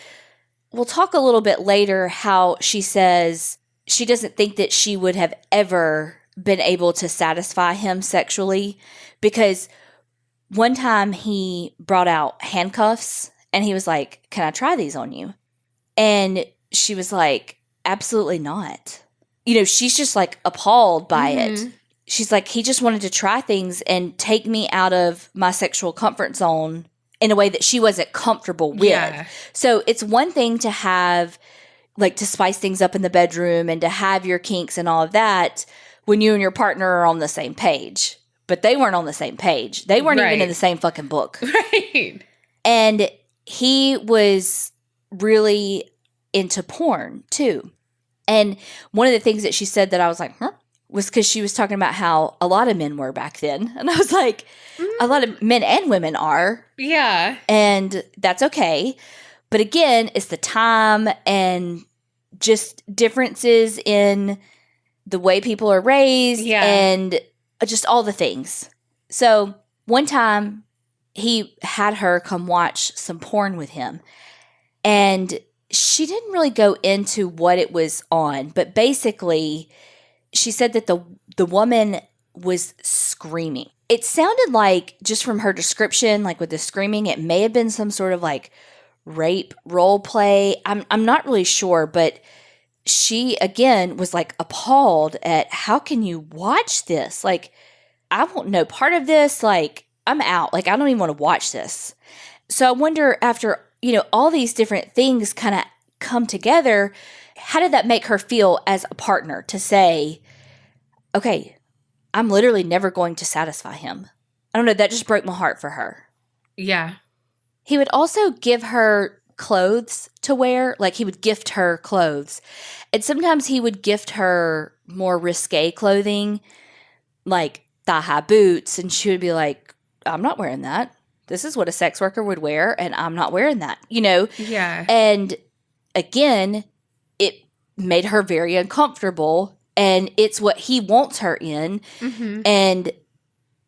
we'll talk a little bit later how she says she doesn't think that she would have ever been able to satisfy him sexually because one time he brought out handcuffs and he was like, can I try these on you? And she was like, absolutely not. You know, she's just like appalled by it. She's like, he just wanted to try things and take me out of my sexual comfort zone in a way that she wasn't comfortable with. Yeah. So it's one thing to have, like, to spice things up in the bedroom and to have your kinks and all of that when you and your partner are on the same page. But they weren't on the same page. They weren't even in the same fucking book. Right. And he was really into porn too. And one of the things that she said that I was like, huh? Was because she was talking about how a lot of men were back then. And I was like, a lot of men and women are. Yeah. And that's okay. But again, it's the time and just differences in the way people are raised and just all the things. So one time he had her come watch some porn with him. And she didn't really go into what it was on. But basically, she said that the woman was screaming. It sounded like, just from her description, like with the screaming, it may have been some sort of like rape role play. I'm not really sure, but she again was like appalled at, how can you watch this? Like, I want no part of this. Like, I'm out. Like, I don't even want to watch this. So I wonder, after, you know, all these different things kind of come together, how did that make her feel as a partner to say, okay, I'm literally never going to satisfy him? I don't know. That just broke my heart for her. Yeah. He would also give her clothes to wear. Like, he would gift her clothes. And sometimes he would gift her more risque clothing, like thigh-high boots. And she would be like, I'm not wearing that. This is what a sex worker would wear, and I'm not wearing that, you know? Yeah. And again, it made her very uncomfortable, and it's what he wants her in. Mm-hmm. And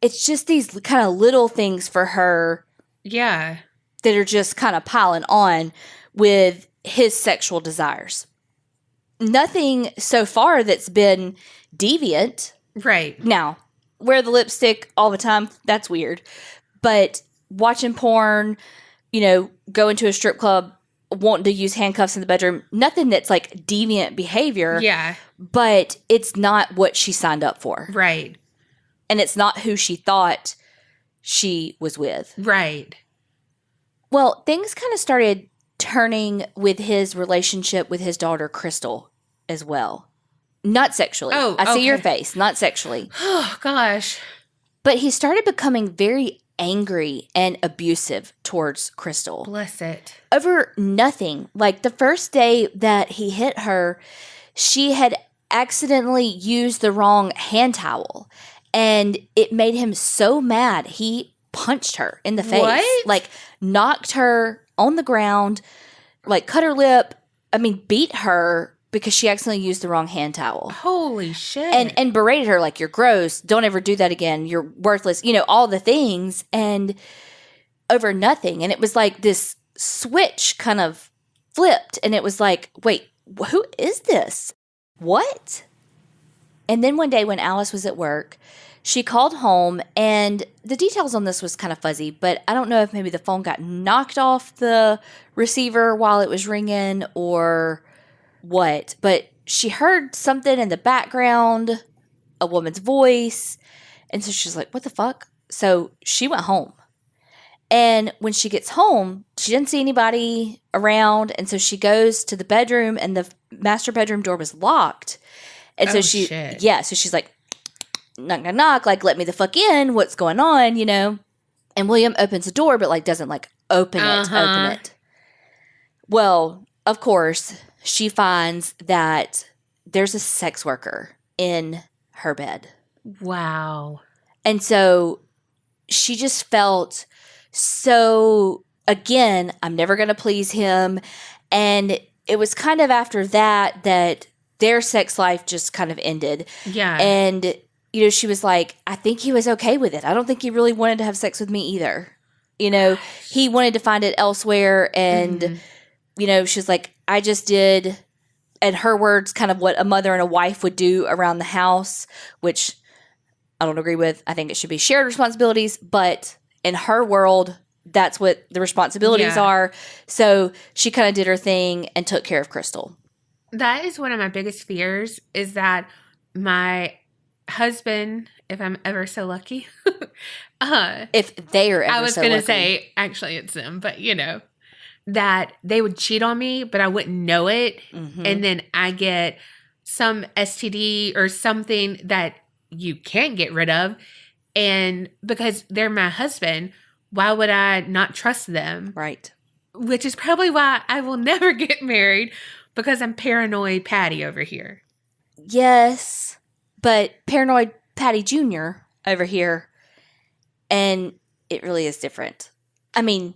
it's just these kind of little things for her. Yeah. That are just kind of piling on with his sexual desires. Nothing so far that's been deviant. Right. Now, wear the lipstick all the time, that's weird. But watching porn, going to a strip club, wanting to use handcuffs in the bedroom, nothing that's like deviant behavior. Yeah. But it's not what she signed up for. Right. And it's not who she thought she was with. Right. Well, things kind of started turning with his relationship with his daughter, Crystal, as well. Not sexually. Oh, I see okay. your face. Not sexually. Oh, gosh. But he started becoming very angry and abusive towards Crystal. Bless it. Over nothing. Like the first day that he hit her, she had accidentally used the wrong hand towel. And it made him so mad. He punched her in the face. What? Like knocked her on the ground, like cut her lip. I mean, beat her because she accidentally used the wrong hand towel. Holy shit. And berated her like, you're gross. Don't ever do that again. You're worthless. All the things. And over nothing. And it was like this switch kind of flipped. And it was like, wait, who is this? What? And then one day when Alice was at work, she called home, and the details on this was kind of fuzzy, but I don't know if maybe the phone got knocked off the receiver while it was ringing or what. But she heard something in the background, a woman's voice, and so she's like, what the fuck? So she went home. And when she gets home, she didn't see anybody around, and so she goes to the bedroom, and the master bedroom door was locked. And so shit. So she's like, knock, knock, knock, like, let me the fuck in. What's going on, And William opens the door, but, like, doesn't, like, open it. Well, of course, she finds that there's a sex worker in her bed. Wow. And so she just felt so, again, I'm never going to please him. And it was kind of after that their sex life just kind of ended. Yeah. And, she was like, I think he was okay with it. I don't think he really wanted to have sex with me either. He wanted to find it elsewhere. And, she's like, I just did, in her words, kind of what a mother and a wife would do around the house, which I don't agree with. I think it should be shared responsibilities. But in her world, that's what the responsibilities are. So she kind of did her thing and took care of Crystal. That is one of my biggest fears, is that my husband, if I'm ever so lucky, if they are ever so lucky. I was going to say, actually it's them, but that they would cheat on me, but I wouldn't know it. Mm-hmm. And then I get some STD or something that you can't get rid of. And because they're my husband, why would I not trust them? Right. Which is probably why I will never get married, because I'm paranoid Patty over here. Yes, but paranoid Patty Jr. over here, and it really is different. I mean,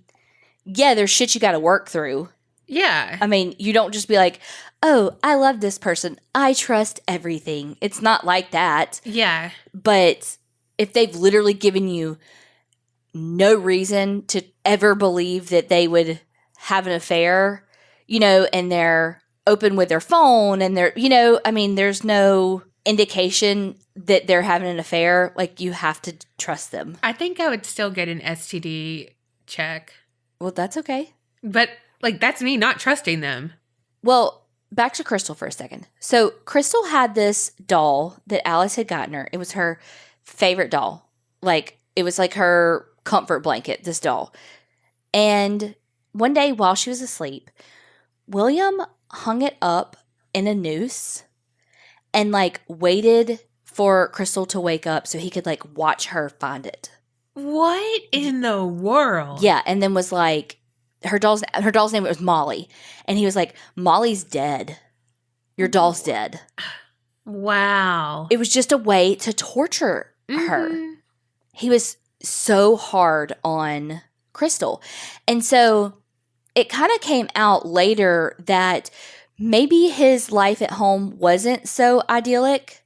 yeah, there's shit you got to work through. Yeah. I mean, you don't just be like, oh, I love this person. I trust everything. It's not like that. Yeah. But if they've literally given you no reason to ever believe that they would have an affair, and they're open with their phone and they're, there's no indication that they're having an affair. Like, you have to trust them. I think I would still get an STD check. Well, that's okay. But, that's me not trusting them. Well, back to Crystal for a second. So, Crystal had this doll that Alice had gotten her. It was her favorite doll. It was like her comfort blanket, this doll. And one day while she was asleep, William hung it up in a noose and waited for Crystal to wake up so he could watch her find it. What in the world? Yeah, and then was like, her doll's name was Molly, and he was like, Molly's dead. Your doll's dead. Wow. It was just a way to torture her. He was so hard on Crystal. And so it kind of came out later that maybe his life at home wasn't so idyllic,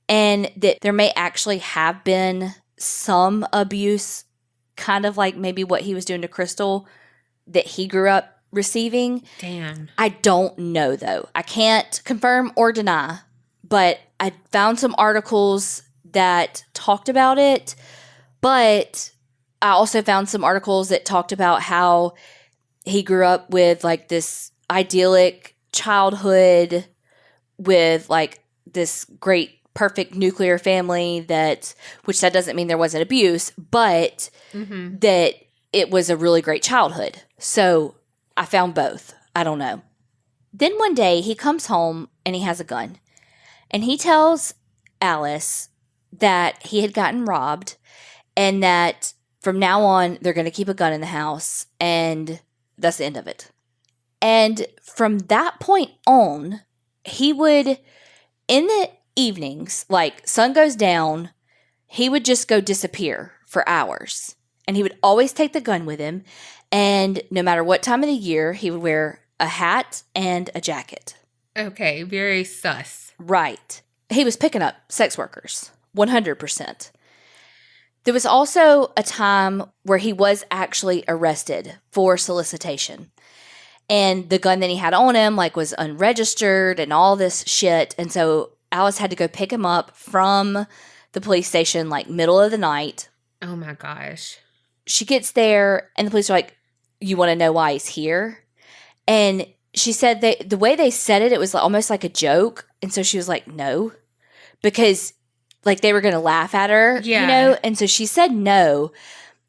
and that there may actually have been some abuse, kind of like maybe what he was doing to Crystal that he grew up receiving. Damn. I don't know, though. I can't confirm or deny, but I found some articles that talked about it, but I also found some articles that talked about how he grew up with like this idyllic childhood with like this great perfect nuclear family which that doesn't mean there wasn't abuse, but that it was a really great childhood. So I found both. I don't know. Then one day he comes home and he has a gun. And he tells Alice that he had gotten robbed and that from now on they're going to keep a gun in the house, and that's the end of it. And from that point on, he would, in the evenings, like sun goes down, he would just go disappear for hours. And he would always take the gun with him. And no matter what time of the year, he would wear a hat and a jacket. Okay, very sus. Right. He was picking up sex workers, 100%. There was also a time where he was actually arrested for solicitation. And the gun that he had on him, like, was unregistered and all this shit. And so Alice had to go pick him up from the police station, like, middle of the night. Oh, my gosh. She gets there, and the police are like, you want to know why he's here? And she said that the way they said it, it was almost like a joke. And so she was like, no. Because, like, they were going to laugh at her, you know? And so she said no.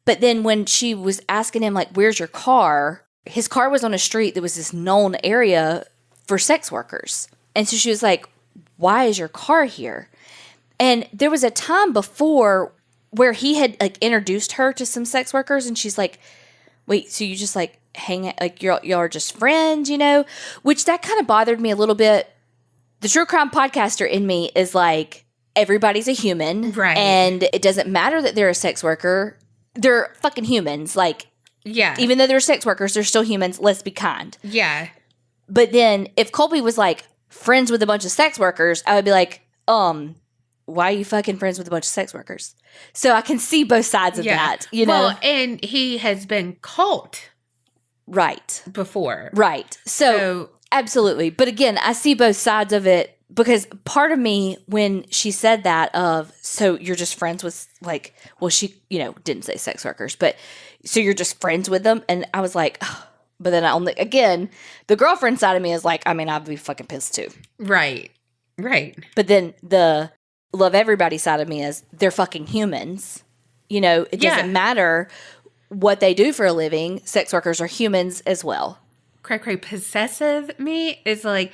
But then when she was asking him, like, where's your car? His car was on a street that was this known area for sex workers. And so she was like, why is your car here? And there was a time before where he had, like, introduced her to some sex workers. And she's like, wait, so you just, like, hang out, like, y'all are just friends, you know? Which that kind of bothered me a little bit. The true crime podcaster in me is like, everybody's a human. Right. And it doesn't matter that they're a sex worker. They're fucking humans. Like, yeah. Even though they're sex workers, they're still humans. Let's be kind. Yeah. But then if Colby was, like, friends with a bunch of sex workers, I would be like, why are you fucking friends with a bunch of sex workers? So I can see both sides of that, you know? Well, and he has been caught. Right. Before. Right. So absolutely. But again, I see both sides of it, because part of me, when she said that so you're just friends with, like, well, she, you know, didn't say sex workers, but so you're just friends with them. And I was like, ugh. But then again, the girlfriend side of me is like, I mean, I'd be fucking pissed too. Right. Right. But then the love everybody side of me is they're fucking humans. You know, it doesn't matter what they do for a living. Sex workers are humans as well. Cray possessive me is like,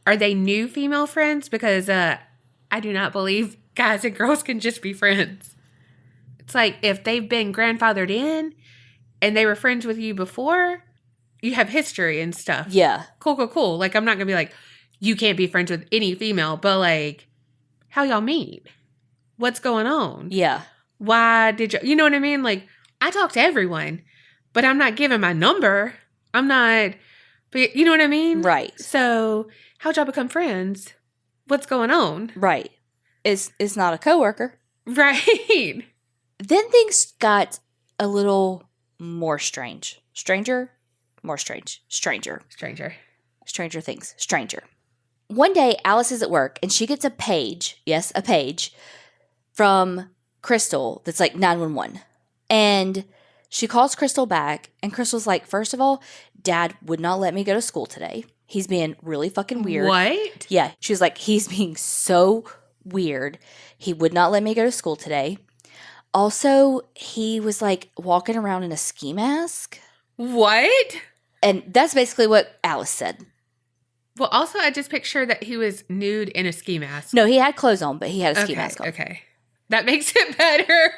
are they new female friends? Because I do not believe guys and girls can just be friends. It's like, if they've been grandfathered in and they were friends with you before, you have history and stuff. Yeah. Cool. Like, I'm not going to be like, you can't be friends with any female, but, like, how y'all meet? What's going on? Yeah. Why did you know what I mean? Like, I talk to everyone, but I'm not giving my number. I'm not, but you know what I mean? Right. So how'd y'all become friends? What's going on? Right. It's not a coworker. Right. Then things got a little more strange. Stranger? More strange. Stranger. Stranger things. Stranger. One day, Alice is at work, and she gets a page, yes, a page, from Crystal that's like 911. And she calls Crystal back, and Crystal's like, first of all, Dad would not let me go to school today. He's being really fucking weird. What? Yeah. She was like, he's being so weird. He would not let me go to school today. Also, he was like walking around in a ski mask. What? And that's basically what Alice said. Well, also, I just picture that he was nude in a ski mask. No, he had clothes on, but he had a ski mask on. Okay. That makes it better.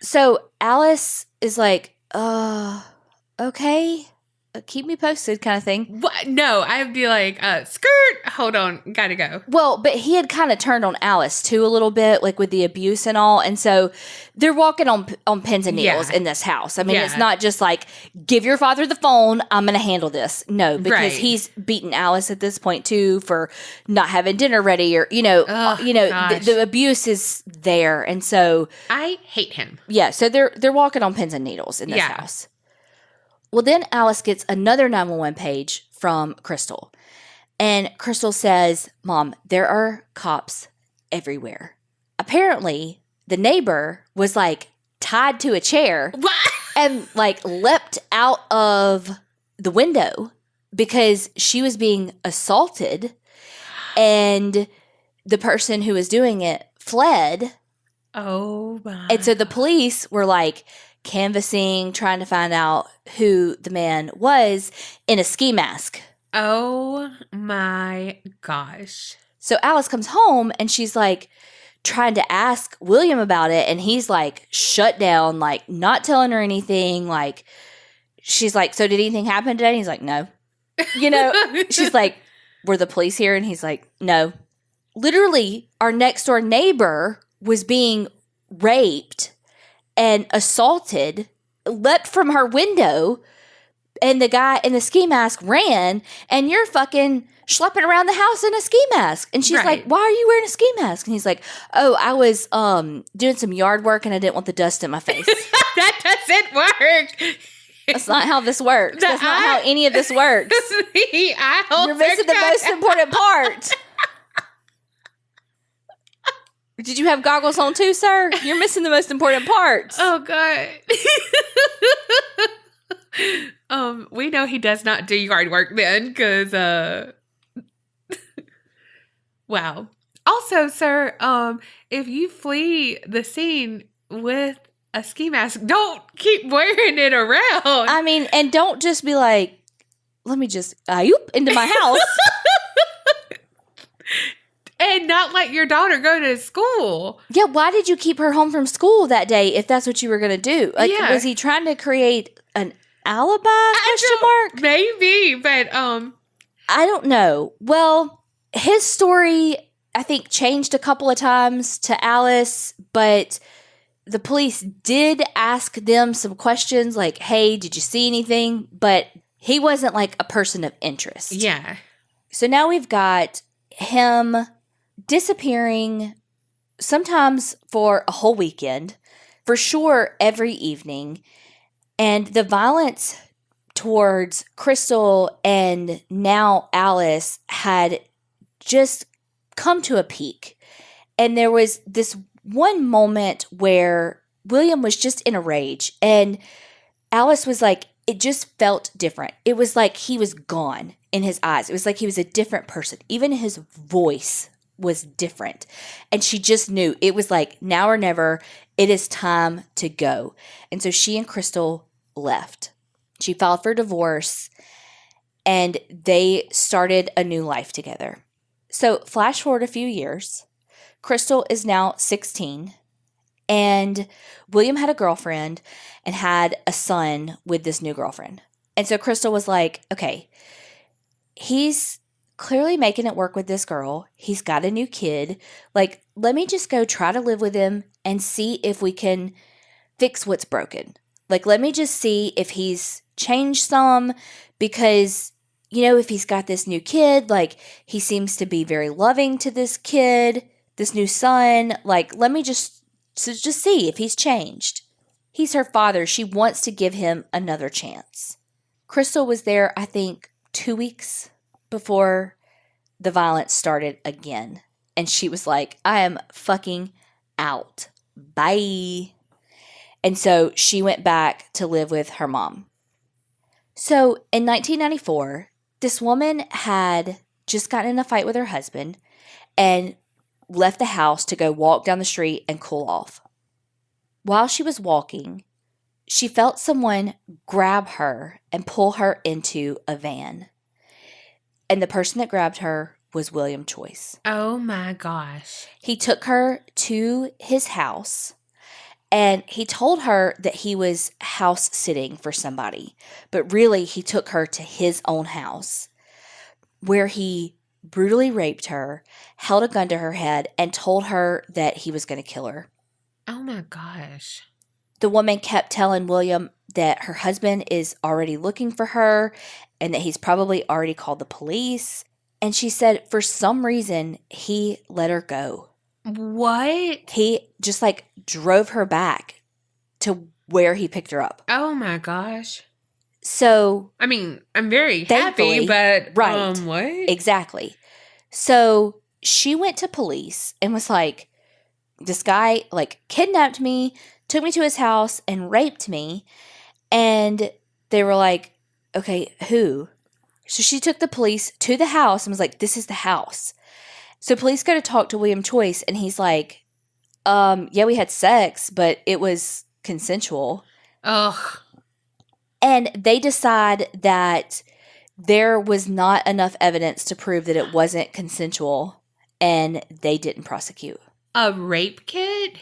So Alice is like, okay, keep me posted kind of thing. What? No, I'd be like, skirt, hold on, gotta go. Well, but he had kind of turned on Alice too a little bit, like with the abuse and all. And so they're walking on pins and needles in this house. I mean, it's not just like, give your father the phone, I'm going to handle this. No, because he's beaten Alice at this point too for not having dinner ready, or, the abuse is there. And so I hate him. Yeah. So they're walking on pins and needles in this house. Well, then Alice gets another 911 page from Crystal. And Crystal says, Mom, there are cops everywhere. Apparently, the neighbor was like, tied to a chair What? and like leapt out of the window because she was being assaulted, and the person who was doing it fled. Oh my. And so the police were like canvassing, trying to find out who the man was in a ski mask. Oh my gosh. So Alice comes home and she's like trying to ask William about it, and he's like shut down, like not telling her anything. Like she's like, so did anything happen today? And he's like, no. You know, she's like, were the police here? And he's like, no. Literally, our next door neighbor was being raped and assaulted, leapt from her window, and the guy in the ski mask ran, and you're fucking schlepping around the house in a ski mask. And she's like, why are you wearing a ski mask? And he's like, oh, I was doing some yard work and I didn't want the dust in my face. That doesn't work. That's not how this works. That's not how any of this works. You're missing the most important part. Did you have goggles on too, sir? You're missing the most important parts. Oh, God. We know he does not do yard work then, because, wow. Also, sir, if you flee the scene with a ski mask, don't keep wearing it around. I mean, and don't just be like, let me just into my house. And not let your daughter go to school. Yeah, why did you keep her home from school that day if that's what you were going to do? Like, was he trying to create an alibi? Question mark? Maybe, but I don't know. Well, his story, I think, changed a couple of times to Alice, but the police did ask them some questions like, hey, did you see anything? But he wasn't like a person of interest. Yeah. So now we've got him disappearing sometimes for a whole weekend, for sure every evening. And the violence towards Crystal and now Alice had just come to a peak. And there was this one moment where William was just in a rage, and Alice was like, it just felt different. It was like he was gone in his eyes. It was like he was a different person. Even his voice was different. And she just knew it was like now or never. It is time to go. And so she and Crystal left. She filed for divorce, and they started a new life together. So flash forward a few years. Crystal is now 16, and William had a girlfriend and had a son with this new girlfriend. And so Crystal was like, okay, he's clearly making it work with this girl. He's got a new kid. Like, let me just go try to live with him and see if we can fix what's broken. Like, let me just see if he's changed some, because, you know, if he's got this new kid, like, he seems to be very loving to this kid, this new son. Like, let me just see if he's changed. He's her father. She wants to give him another chance. Crystal was there, I think, 2 weeks before the violence started again. And she was like, I am fucking out. Bye. And so she went back to live with her mom. So in 1994, this woman had just gotten in a fight with her husband and left the house to go walk down the street and cool off. While she was walking, she felt someone grab her and pull her into a van. And the person that grabbed her was William Choyce. Oh my gosh. He took her to his house, and he told her that he was house sitting for somebody. But really, he took her to his own house, where he brutally raped her, held a gun to her head, and told her that he was going to kill her. Oh my gosh. The woman kept telling William that her husband is already looking for her and that he's probably already called the police. And she said for some reason, he let her go. What? He just like drove her back to where he picked her up. Oh my gosh. So, I mean, I'm very thankfully, happy, but right. What? Exactly. So she went to police and was like, this guy like kidnapped me, took me to his house and raped me. And they were like, okay, who? So she took the police to the house and was like, this is the house. So police go to talk to William Choyce, and he's like, yeah, we had sex, but it was consensual. Ugh. And they decide that there was not enough evidence to prove that it wasn't consensual, and they didn't prosecute. A rape kit?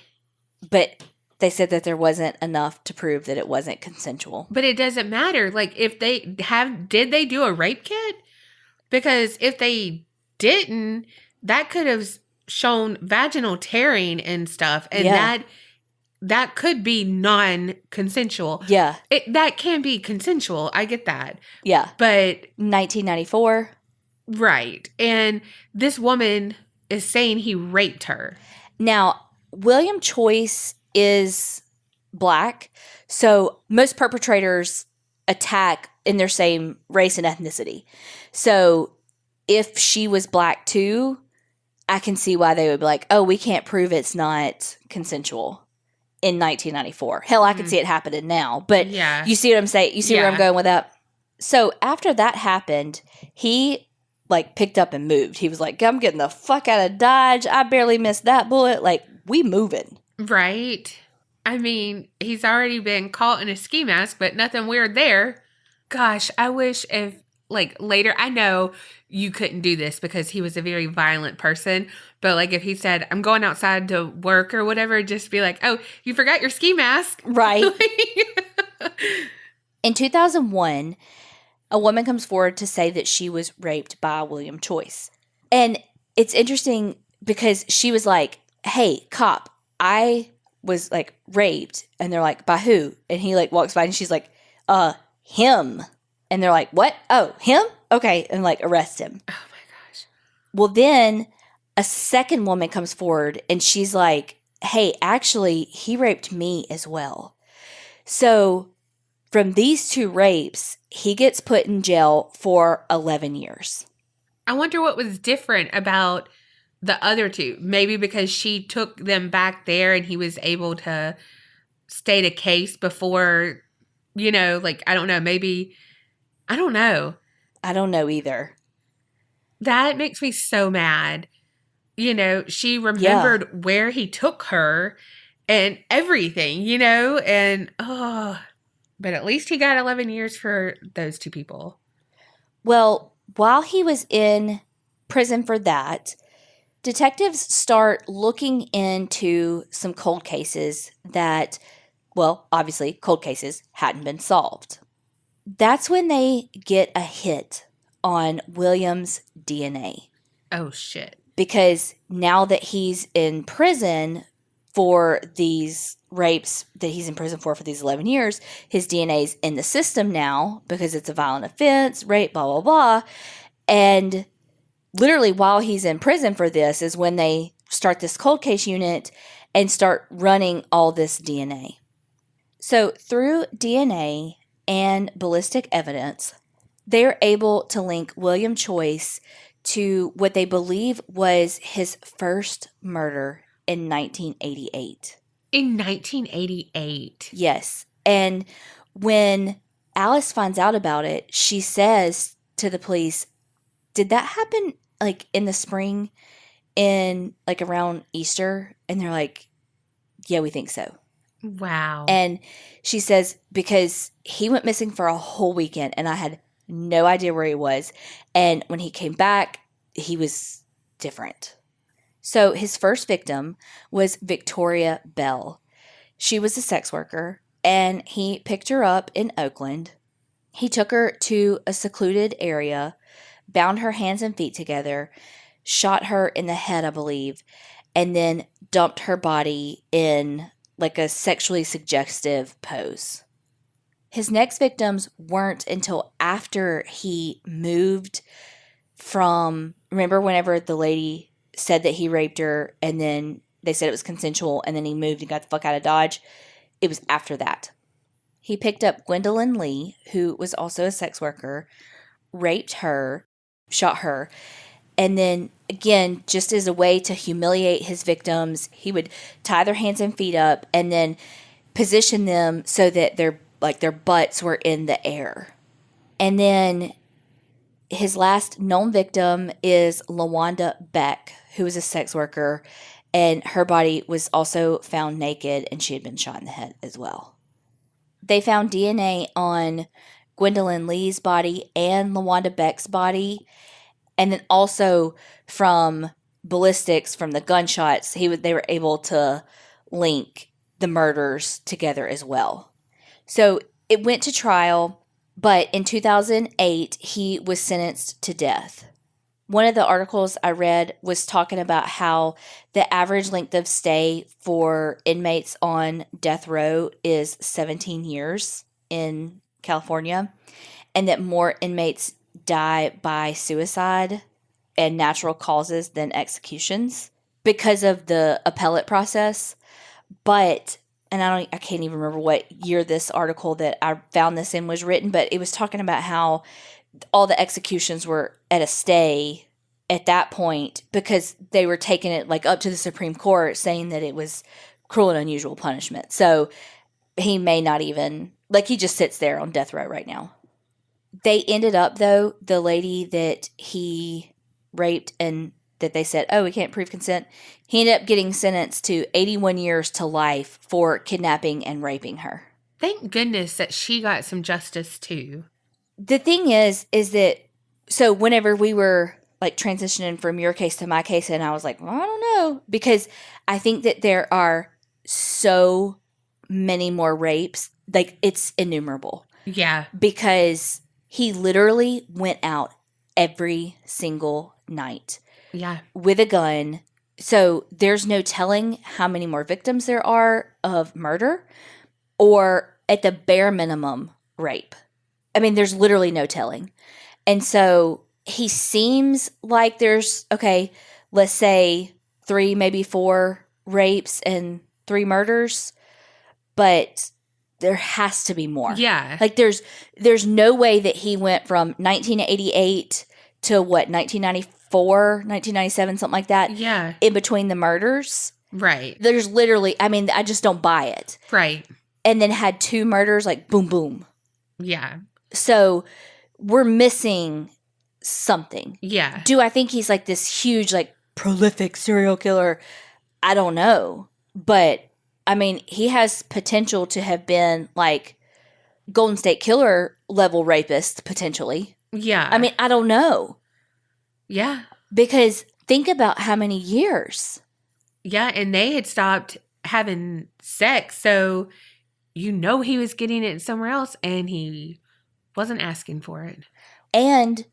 But they said that there wasn't enough to prove that it wasn't consensual. But it doesn't matter. Like, if they did they do a rape kit? Because if they didn't, that could have shown vaginal tearing and stuff. And that could be non-consensual. Yeah. That can be consensual. I get that. Yeah. But 1994. Right. And this woman is saying he raped her. Now, William Choyce is Black, so most perpetrators attack in their same race and ethnicity. So if she was Black too, I can see why they would be like, oh, we can't prove it's not consensual in 1994. Hell, I can see it happening now. But you see what I'm saying? You see where I'm going with that? So after that happened, he picked up and moved. He was like, I'm getting the fuck out of Dodge. I barely missed that bullet. We moving. Right. I mean, he's already been caught in a ski mask, but nothing weird there. Gosh, I wish if, later, I know you couldn't do this because he was a very violent person, but, if he said, I'm going outside to work or whatever, just be like, oh, you forgot your ski mask. Right. In 2001, a woman comes forward to say that she was raped by William Choyce. And it's interesting because she was like, hey, cop, I was raped. And they're like, by who? And he walks by and she's like, him. And they're like, what? Oh, him? Okay. And arrest him. Oh my gosh. Well, then a second woman comes forward and she's like, hey, actually, he raped me as well. So from these two rapes, he gets put in jail for 11 years. I wonder what was different about the other two. Maybe because she took them back there and he was able to state a case before, I don't know, maybe, I don't know. I don't know either. That makes me so mad. She remembered where he took her and everything, and but at least he got 11 years for those two people. Well, while he was in prison for that, detectives start looking into some cold cases that, obviously, cold cases hadn't been solved. That's when they get a hit on William's DNA. Oh, shit. Because now that he's in prison for these rapes that he's in prison for these 11 years, his DNA's in the system now because it's a violent offense, rape, blah, blah, blah. And literally while he's in prison for this is when they start this cold case unit and start running all this DNA. So through DNA and ballistic evidence, they're able to link William Choyce to what they believe was his first murder in 1988. In 1988? Yes. And when Alice finds out about it, she says to the police, did that happen in the spring in around Easter? And they're like, yeah, we think so. Wow. And she says, because he went missing for a whole weekend and I had no idea where he was. And when he came back, he was different. So his first victim was Victoria Bell. She was a sex worker and he picked her up in Oakland. He took her to a secluded area, bound her hands and feet together, shot her in the head, I believe, and then dumped her body in a sexually suggestive pose. His next victims weren't until after he moved from, remember whenever the lady said that he raped her and then they said it was consensual and then he moved and got the fuck out of Dodge? It was after that. He picked up Gwendolyn Lee, who was also a sex worker, raped her, shot her, and then again, just as a way to humiliate his victims, he would tie their hands and feet up and then positioned them so that their butts were in the air. And then his last known victim is LaWanda Beck, who was a sex worker, and her body was also found naked, and she had been shot in the head as well. They found DNA on Gwendolyn Lee's body and LaWanda Beck's body, and then also from ballistics from the gunshots, they were able to link the murders together as well. So it went to trial, but in 2008, he was sentenced to death. One of the articles I read was talking about how the average length of stay for inmates on death row is 17 years in California, and that more inmates die by suicide and natural causes than executions because of the appellate process. But and I can't even remember what year this article that I found this in was written, but it was talking about how all the executions were at a stay at that point because they were taking it like up to the Supreme Court saying that it was cruel and unusual punishment. So he may not even, like, he just sits there on death row right now. They ended up, though, the lady that he raped and that they said, oh, we can't prove consent, he ended up getting sentenced to 81 years to life for kidnapping and raping her. Thank goodness that she got some justice, too. The thing is that, so whenever we were, like, transitioning from your case to my case, and I was like, well, I don't know, because I think that there are so many more rapes, like, it's innumerable. Yeah. Because he literally went out every single night. Yeah. With a gun. So there's no telling how many more victims there are of murder or at the bare minimum rape. I mean, there's literally no telling. And so he seems like there's, okay, let's say 3, maybe 4 rapes and 3 murders, but there has to be more. Yeah. Like there's no way that he went from 1988 to what, 1994, 1997, something like that. Yeah. In between the murders. Right. There's literally, I mean, I just don't buy it. Right. And then had 2 murders, like boom, boom. Yeah. So we're missing something. Yeah. Do I think he's like this huge, like prolific serial killer? I don't know. But I mean, he has potential to have been like Golden State Killer level rapist, potentially. Yeah. I mean, I don't know. Yeah. Because think about how many years. Yeah, and they had stopped having sex, so you know he was getting it somewhere else, and he wasn't asking for it. And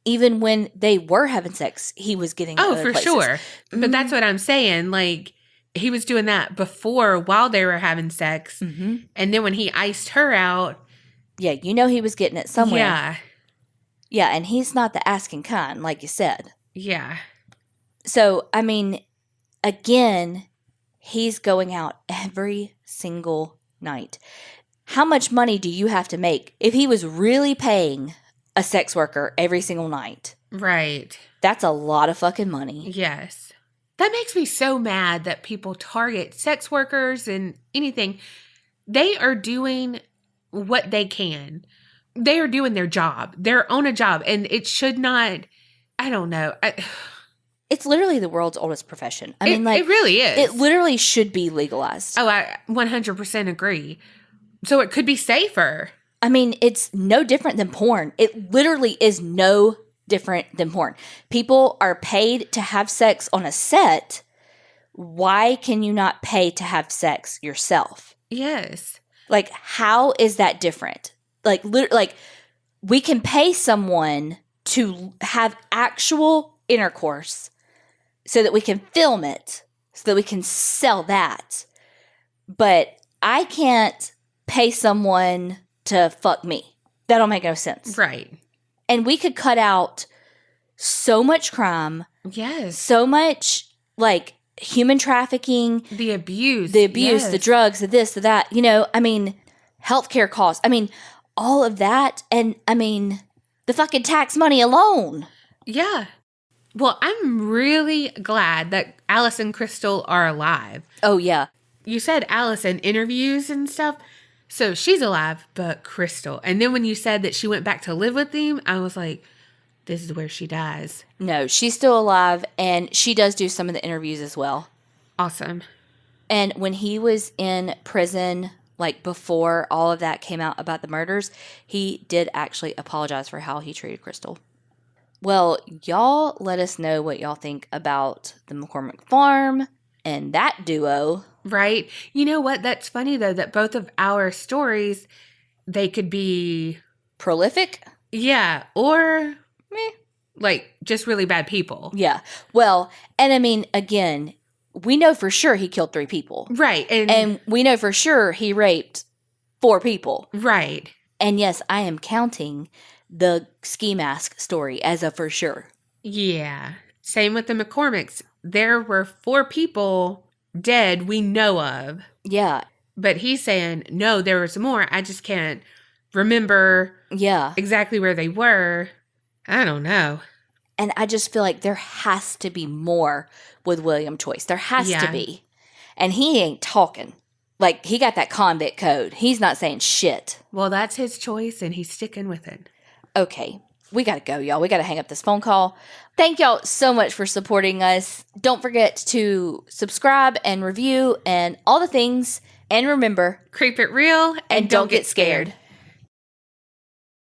even when they were having sex, he was getting it Oh, other for places. sure. Mm-hmm. But that's what I'm saying. Like, he was doing that before while they were having sex. Mm-hmm. And then when he iced her out. Yeah, you know he was getting it somewhere. Yeah. Yeah, and he's not the asking kind, like you said. Yeah. So, I mean, again, he's going out every single night. How much money do you have to make if he was really paying a sex worker every single night? Right. That's a lot of fucking money. Yes. That makes me so mad that people target sex workers and anything. They are doing what they can. They are doing their job. They're on a job. And it should not, I don't know. It's literally the world's oldest profession. I mean, like, it really is. It literally should be legalized. Oh, I 100% agree. So it could be safer. I mean, it's no different than porn. It literally is no different than porn. People are paid to have sex on a set. Why can you not pay to have sex yourself? Yes. Like, how is that different? Like, we can pay someone to have actual intercourse so that we can film it, so that we can sell that. But I can't pay someone to fuck me. That don't make no sense. Right. And we could cut out so much crime. Yes. So much, like, human trafficking. The abuse. Yes. The drugs, the this, the that. You know, I mean, healthcare costs. I mean, all of that. And, I mean, the fucking tax money alone. Yeah. Well, I'm really glad that Alice and Crystal are alive. Oh, yeah. you said Allison interviews and stuff. So she's alive, but Crystal. And then when you said that she went back to live with him, I was like, this is where she dies. No, she's still alive, and she does do some of the interviews as well. Awesome. And when he was in prison, like before all of that came out about the murders, he did actually apologize for how he treated Crystal. Well, y'all let us know what y'all think about the McCormick farm and that duo. Right? You know what? That's funny, though, that both of our stories, they could be... Prolific? Yeah, or... like, just really bad people. Yeah. Well, and I mean, again, we know for sure he killed 3 people. Right. And we know for sure he raped 4 people. Right. And yes, I am counting the ski mask story as a for sure. Yeah. Same with the McCormicks. There were 4 people dead we know of. Yeah. But he's saying, no, there was more. I just can't remember exactly where they were. I don't know. And I just feel like there has to be more with William Choyce. There has to be. And he ain't talking. Like, he got that convict code. He's not saying shit. Well, that's his choice, and he's sticking with it. Okay. We got to go, y'all. We got to hang up this phone call. Thank y'all so much for supporting us. Don't forget to subscribe and review and all the things. And remember, Creep it real and don't get scared.